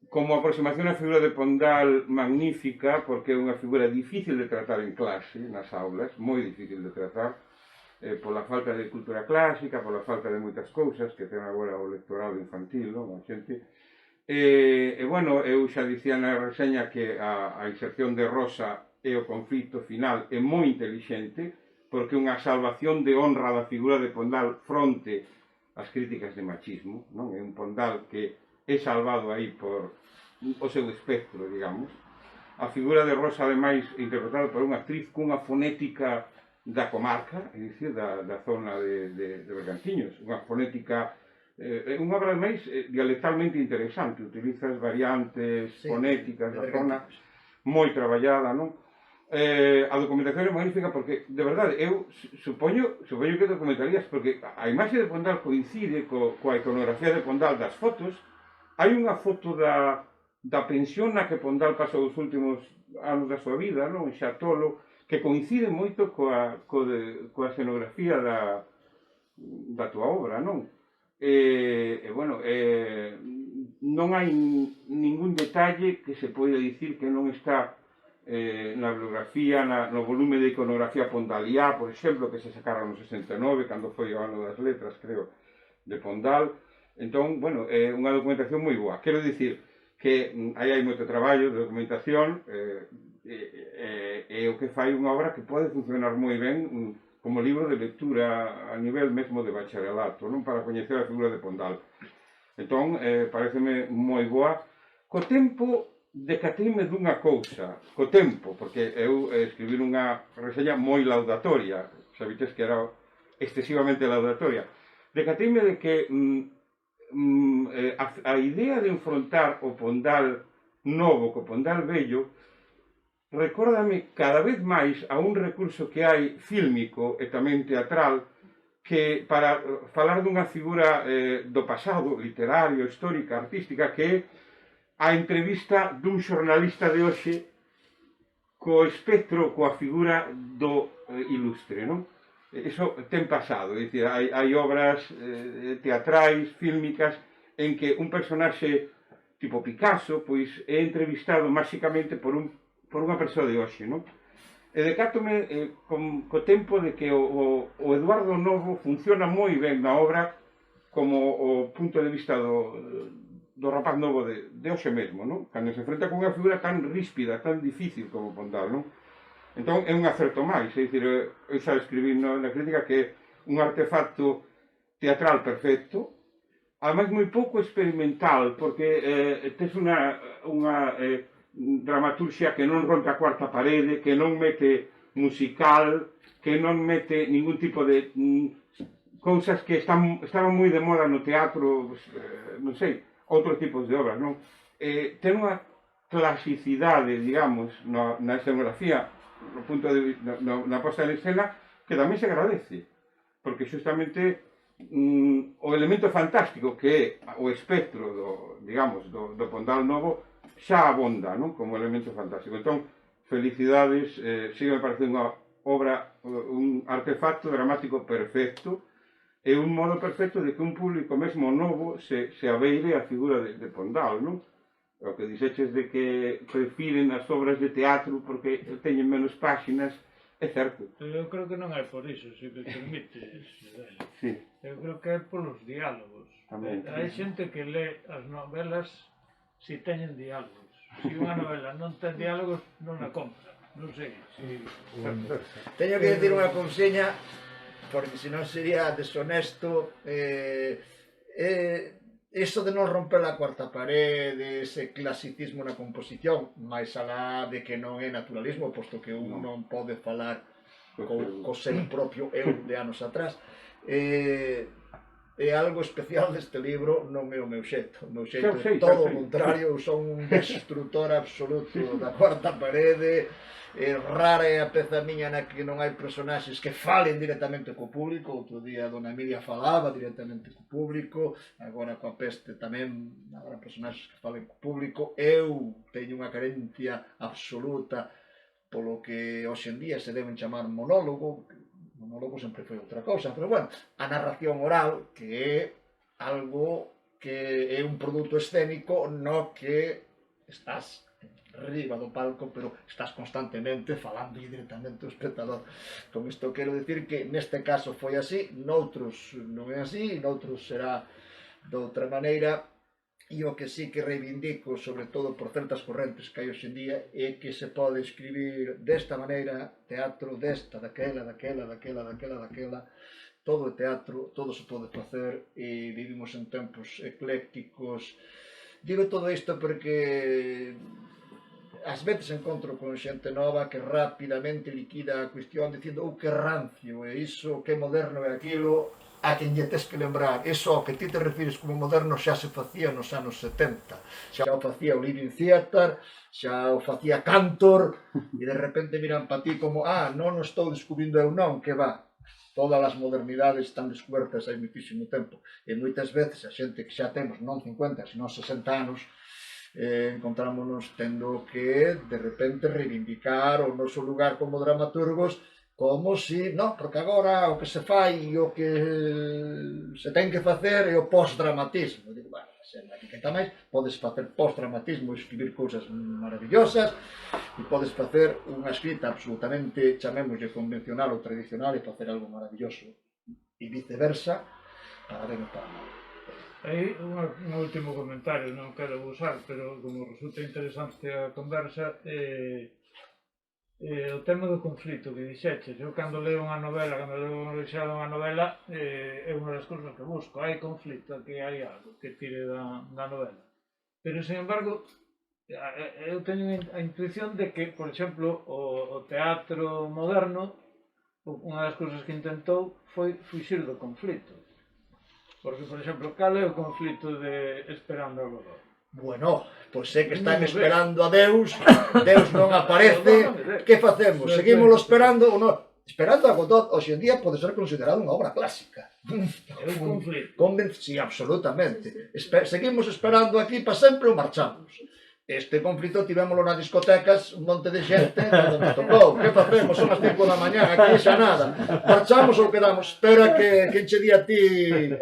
como aproximación á figura de Pondal magnífica, porque é unha figura difícil de tratar en clase, nas aulas, moi difícil de tratar, pola falta de cultura clásica, pola falta de moitas cousas que ten agora o lectorado infantil, non? A xente. Bueno, eu xa dicía na reseña que a inserción de Rosa e o conflito final é moi inteligente, porque é unha salvación de honra da figura de Pondal fronte ás críticas de machismo, non? É un Pondal que é salvado aí por o seu espectro, digamos. A figura de Rosa, ademais, interpretada por unha actriz cunha fonética da comarca, é dicir, da zona de Bergantiños, unha fonética, unha obra máis dialectalmente interesante, utiliza as variantes fonéticas da zona, moi traballada, non? A documentación é magnífica porque, de verdade, eu supoño que documentarías, porque a imaxe de Pondal coincide coa iconografía de Pondal das fotos. Hai unha foto da pensión na que Pondal pasou os últimos anos da súa vida, non? Xa tolo, que coincide moito coa escenografía da túa obra, non? Bueno, non hai ningún detalle que se poida dicir que non está na bibliografía, no volume de iconografía pondaliá, por exemplo, que se sacara no 69, cando foi o ano das letras, creo, de Pondal. Entón, bueno, é unha documentación moi boa. Quero dicir que aí hai moito traballo de documentación e o que fai unha obra que pode funcionar moi ben como libro de lectura a nivel mesmo de bacharelato, non, para coñecer a figura de Pondal. Entón, pareceme moi boa. Co tempo, decateime dunha cousa, co tempo, porque eu escribir unha reseña moi laudatoria, sabites que era excesivamente laudatoria. Decateime de que a idea de enfrontar o Pondal novo co Pondal vello recórdame cada vez máis a un recurso que hai fílmico e tamén teatral que para falar dunha figura do pasado, literario, histórica, artística, que é a entrevista dun xornalista de hoxe co espectro, coa figura do ilustre, non? Eso ten pasado, é dicir, hai obras teatrais, fílmicas, en que un personaxe tipo Picasso, pois é entrevistado máxicamente por unha persoa de hoxe, non? E decátome co tempo de que o Eduardo Novo funciona moi ben na obra como o punto de vista do rapaz novo de hoxe mesmo, non? Cando se enfrenta con unha figura tan ríspida, tan difícil como Pondal, non? Entón, é un acerto máis, é dicir, eu xa escribí na crítica que é un artefacto teatral perfecto, ademais moi pouco experimental, porque tes unha dramaturxia que non rompe a cuarta parede, que non mete musical, que non mete ningún tipo de cousas que estaban moi de moda no teatro, non sei, outros tipos de obras, non? Ten unha clasicidade, digamos, na escenografía, no punto de na posta en escena, que tamén se agradece, porque justamente o elemento fantástico que é o espectro do Pondal Novo xa abonda, non? Como elemento fantástico. Entón, felicidades, sigue me parece unha obra, un artefacto dramático perfecto e un modo perfecto de que un público mesmo novo se abeire a figura de Pondal, non? O que dixeches de que prefiren as obras de teatro porque teñen menos páxinas, é certo. Eu creo que non é por iso, se me permites. Sí. Eu creo que é polos diálogos. Tamén. Hai xente que lee as novelas se teñen diálogos. Se unha novela non ten diálogos, non a compra. Non sei. Teño que decir unha cousiña, porque senón sería deshonesto. Iso de non romper a cuarta parede, ese clasicismo na composición, máis alá de que non é naturalismo, posto que un non pode falar co seu propio eu de anos atrás, é algo especial deste libro, non é o meu xeito. O meu xeito é todo o contrario, eu son un destructor absoluto da cuarta parede. Rara é a peza miña na que non hai personaxes que falen directamente co público. Outro día Dona Emilia falaba directamente co público, agora coa peste tamén habrá personaxes que falen co público. Eu teño unha carencia absoluta polo que hoxe en día se deben chamar monólogo. Monólogo sempre foi outra cousa, pero bueno, a narración oral, que é algo que é un produto escénico no que estás riba do palco, pero estás constantemente falando directamente ao espectador. Con isto quero dicir que neste caso foi así, noutros non é así, noutros será de outra maneira, e o que sí que reivindico, sobre todo por certas correntes que hai hoxe en día, é que se pode escribir desta maneira, teatro desta, daquela, todo o teatro, todo se pode facer, e vivimos en tempos eclécticos. Digo todo isto porque ás veces encontro con xente nova que rapidamente liquida a cuestión dicindo que rancio é iso, que moderno é aquilo, a quen lle tes que lembrar. Iso ao que ti te refires como moderno xa se facía nos anos 70. Xa o facía o Living Theatre, xa o facía Cantor, e de repente miran pa ti como non o estou descubrindo eu non, que va. Todas as modernidades están descobertas hai muitísimo tempo. E moitas veces a xente que xa temos non 50, senón 60 anos, encontrámonos tendo que de repente reivindicar o noso lugar como dramaturgos como si, non, porque agora o que se fai e o que se ten que facer é o post-dramatismo. Digo, bueno, se na etiqueta máis, podes facer post-dramatismo e escribir cousas maravillosas e podes facer unha escrita absolutamente, chamémoslle convencional ou tradicional e facer algo maravilloso e viceversa, para ben ou para mal. Hai un último comentario, non quero usar, pero como resulta interesante a conversa, o tema do conflito que dixeches. Eu cando leo unha novela, é unha das cousas que busco. Hai conflito, aquí hai algo que tire da novela. Pero, sin embargo, eu teño a intuición de que, por exemplo, o teatro moderno, unha das cousas que intentou foi fuxir do conflito. Porque, por exemplo, cal é o conflito de Esperando a Godot? Bueno, pois é que están esperando a Deus, Deus non aparece, que facemos? Seguímoslo esperando ou non? Esperando a Godot, hoxe en día, pode ser considerado unha obra clásica. É un conflito. Sí, absolutamente. Seguimos esperando aquí para sempre ou marchamos? Este conflito tivémoslo nas discotecas, un monte de xente, onde nos tocou. Que facemos? Son as 5 da mañá, aquí xa nada. Marchamos ou quedamos? Espera que enche día ti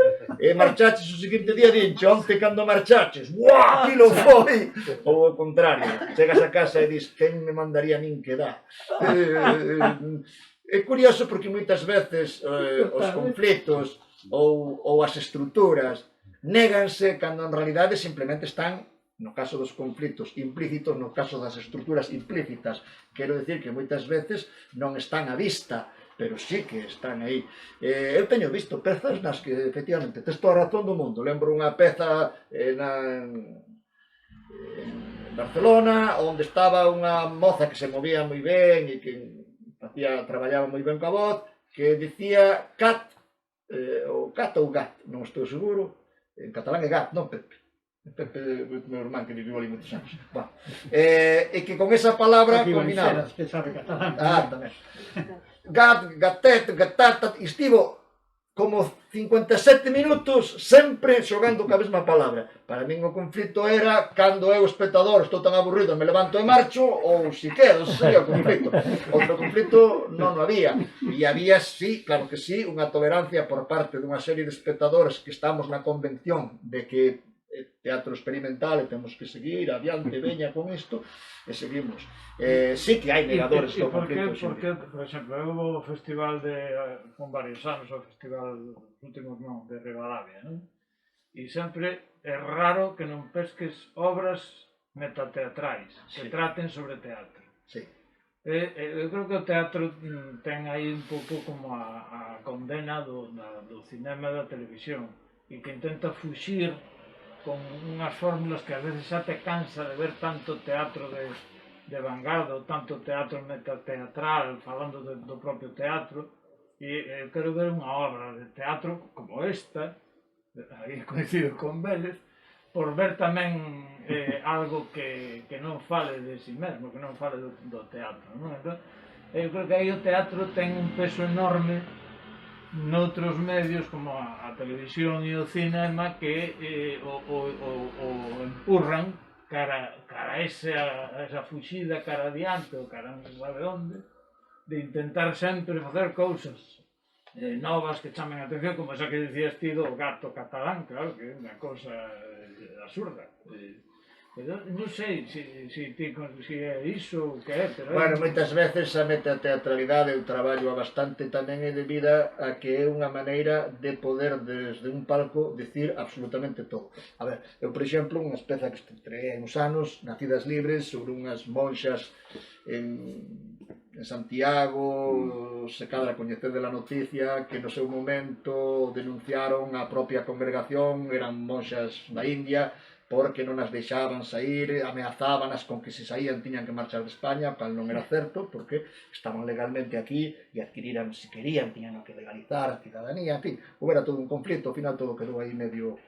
marchaches o seguinte día dinche, onte cando marchaches. Buah, aquilo foi! Ou ao contrario, chegas a casa e dis, quen me mandaría nin quedar? É curioso porque moitas veces os conflitos ou as estruturas néganse cando en realidade simplemente están, no caso dos conflitos implícitos, no caso das estruturas implícitas, quero dicir que moitas veces non están á vista, pero sí que están aí. Eu teño visto pezas nas que, efectivamente, tes toda a razón do mundo. Lembro unha peza en Barcelona, onde estaba unha moza que se movía moi ben e que traballaba moi ben coa voz, que dicía cat, ou cat ou gat, non estou seguro, en catalán é gat, non Pepe. Pepe, meu irmán que viviu ali moitos anos. E que con esa palabra combinaba. Que sabe catalán. Tamén. Gat, gatet, gatata, estivo como 57 minutos sempre xogando ca mesma palabra. Para min o conflito era cando eu, espectador, estou tan aburrido, me levanto e marcho, ou si quedo, ese sería o conflito. Outro conflito non o había. E había, sí, claro que sí, unha tolerancia por parte dunha serie de espectadores que estamos na convención de que teatro experimental e temos que seguir adiante, veña con isto, e seguimos. Sí que hai negadores do conflito. Porque, por exemplo, eu vou ao festival con varios anos, ao festival últimos non, de Rivadavia, non? E sempre é raro que non pesques obras metateatrais que traten sobre teatro. Sí. Eu creo que o teatro ten aí un pouco como a condena do cinema e da televisión, e que intenta fuxir con unhas fórmulas que a veces xa te cansa de ver tanto teatro de vanguarda, tanto teatro metateatral, falando do propio teatro, e eu quero ver unha obra de teatro como esta, aí coincido con Vélez, por ver tamén algo que non fale de si mesmo, que non fale do teatro, non? Entón, eu creo que aí o teatro ten un peso enorme noutros medios como a televisión e o cinema que o empurran cara a esa fuxida cara adiante ou cara non se sabe onde, de intentar sempre facer cousas novas que chamen a atención, como esa que dicías ti do gato catalán, claro, que é unha cousa absurda. Non sei se é iso ou que é, pero... Bueno, moitas veces a metateatralidade eu traballo bastante tamén é debida a que é unha maneira de poder desde un palco decir absolutamente todo. A ver, eu, por exemplo, unha peza que estreei uns anos, Nacidas Libres, sobre unhas monxas en Santiago, se cadra coñecer de la noticia, que no seu momento denunciaron a propia congregación, eran monxas da India, porque non as deixaban sair, ameazábanas con que se saían tiñan que marchar de España, cal non era certo, porque estaban legalmente aquí e adquiriran, se querían, tiñan que legalizar a cidadanía, en fin, houbera todo un conflito, ao final todo quedou aí medio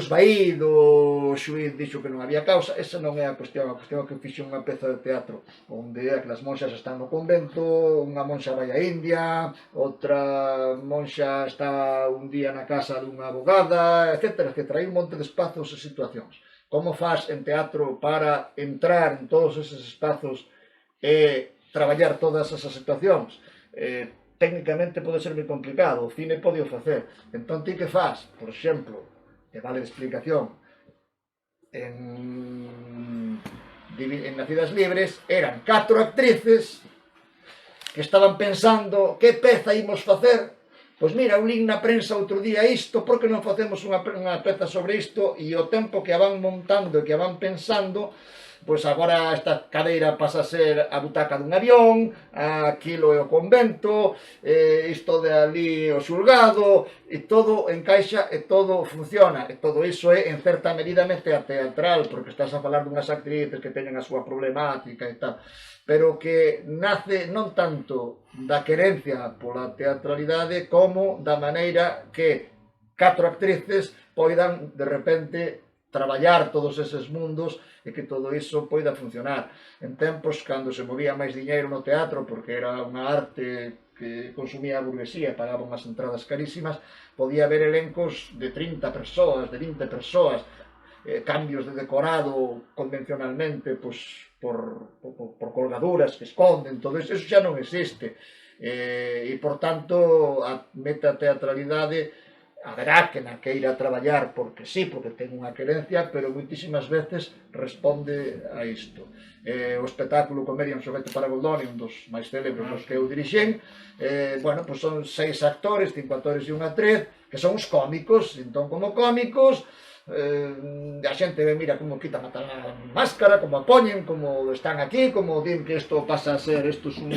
esvaído, o xuíz dixo que non había causa, esa non é a cuestión é que fixe unha peza de teatro onde as monxas están no convento, unha monxa vai a India, outra monxa está un día na casa dunha abogada, etc, etc, hai un monte de espazos e situacións. Como faz en teatro para entrar en todos eses espazos e traballar todas esas situacións? Técnicamente pode ser moi complicado, o cine pode o facer, entón ti que faz? Por exemplo, que vale de explicación, en Nacidas Libres eran 4 actrices que estaban pensando que peza imos facer. Pois mira, eu lín na prensa outro día isto, por que non facemos unha peza sobre isto? E o tempo que a van montando e que a van pensando, pois agora esta cadeira pasa a ser a butaca dun avión, aquilo é o convento, isto de ali o xulgado, e todo encaixa e todo funciona, e todo iso é en certa medida teatral, porque estás a falar dunhas actrices que teñen a súa problemática e tal, pero que nace non tanto da querencia pola teatralidade como da maneira que 4 actrices poidan de repente traballar todos eses mundos e que todo iso poida funcionar. En tempos, cando se movía máis diñeiro no teatro, porque era unha arte que consumía a burguesía e pagaba unhas entradas carísimas, podía haber elencos de 30 persoas, de 20 persoas, cambios de decorado convencionalmente, pois, por colgaduras que esconden, todo iso xa non existe. E, por tanto, a metateatralidade haberá que na queira traballar porque sí, porque ten unha querencia, pero moitísimas veces responde a isto. O espectáculo Comedia un xoguete para Goldoni, un dos máis célebres dos que eu dirixen, bueno, pois son 6 actores, 5 actores e unha actriz, que son os cómicos, entón como cómicos, a xente mira como quitan a máscara, como a poñen, como están aquí, como din que isto pasa a ser, isto é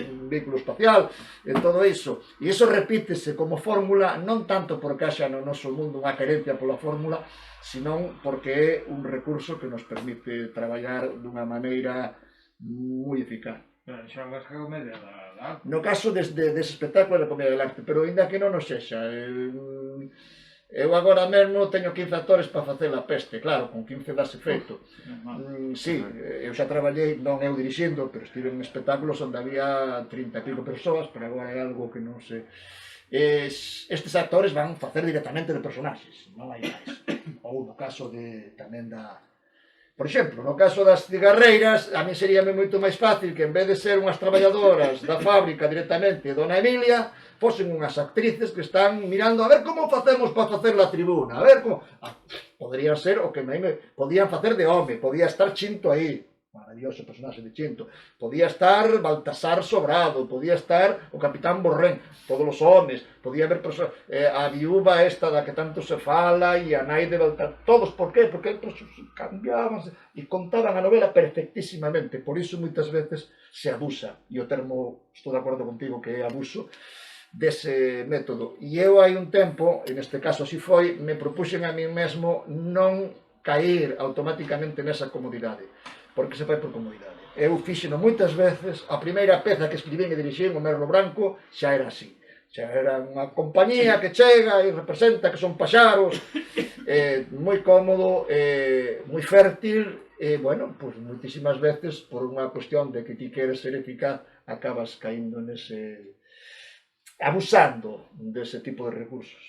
un vehículo espacial, e todo iso. E iso repítese como fórmula, non tanto porque haxa no noso mundo unha querencia pola fórmula, senón porque é un recurso que nos permite traballar dunha maneira moi eficaz. Xogas que comedia da arte. No caso dese espectáculo da comedia da arte, pero ainda que non o sexa, Eu agora mesmo teño 15 actores para facer a peste, claro, con 15 das feito. Sí, eu xa traballei, non eu dirixindo, pero estive en espectáculos onde había 30 e pico persoas, pero agora é algo que non sei. Estes actores van facer directamente de personaxes, non hai máis. Ou no caso de tamén da... Por exemplo, no caso das cigarreiras, a mí seríame moito máis fácil que en vez de ser unhas traballadoras da fábrica directamente Dona Emilia, fosen unhas actrices que están mirando a ver como facemos para facer la tribuna, a ver como... Podría ser o que me podían facer de home, podía estar Chinto aí, maravilloso personaxe de Chinto, podía estar Baltasar Sobrado, podía estar o Capitán Borrén, todos os homes, podía haber a viúva esta da que tanto se fala e a nai de Baltasar, todos, por qué? Porque eles cambiaban e contaban a novela perfectísimamente, por iso moitas veces se abusa, e o termo, estou de acordo contigo que é abuso, dese método. E eu hai un tempo, en este caso así foi, me propuxen a mí mesmo non caer automáticamente nesa comodidade, porque se fai por comodidade. Eu fixeno moitas veces, a primeira peza que escribín e dirixín, o Merlo Branco, xa era así. Xa era unha compañía que chega e representa que son paxaros, moi cómodo, moi fértil, e, bueno, pois moitísimas veces, por unha cuestión de que ti queres ser eficaz, acabas caindo nese... abusando dese tipo de recursos.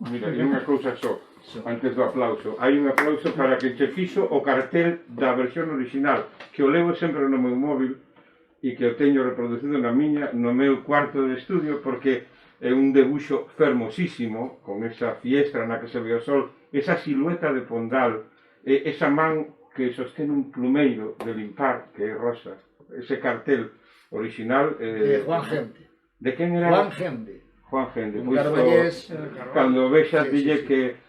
Mira, e unha cousa só, antes do aplauso. Hai un aplauso para que che fixo o cartel da versión original, que o levo sempre no meu móvil e que o teño reproducido no meu cuarto de estudio, porque é un debuxo fermosísimo, con esa fiestra na que se ve o sol, esa silueta de Pondal, esa man que sostén un plumeiro de limpar, que é rosa, ese cartel original... de Juan Gende. De quen era? Juan Gende. Juan Gende. Un carballés... Cando vexas, dille que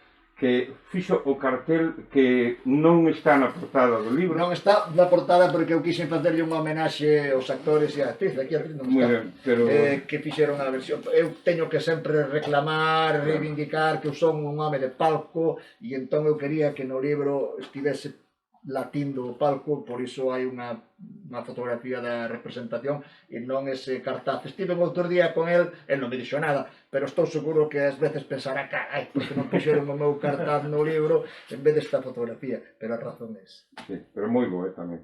fixo o cartel que non está na portada do libro. Non está na portada porque eu quixen facerlle unha homenaxe aos actores e a actriz, aquí a actriz non está. Bien, pero... que fixeron a versión. Eu teño que sempre reclamar, reivindicar que eu son un home de palco e entón eu quería que no libro estivese latindo o palco, por iso hai unha fotografía da representación e non ese cartaz. Estive outro día con el non me dixo nada, pero estou seguro que ás veces pensará, carai, porque non puxeron o meu cartaz no libro en vez desta fotografía, pero a razón é esa. Sí, pero moi boa tamén.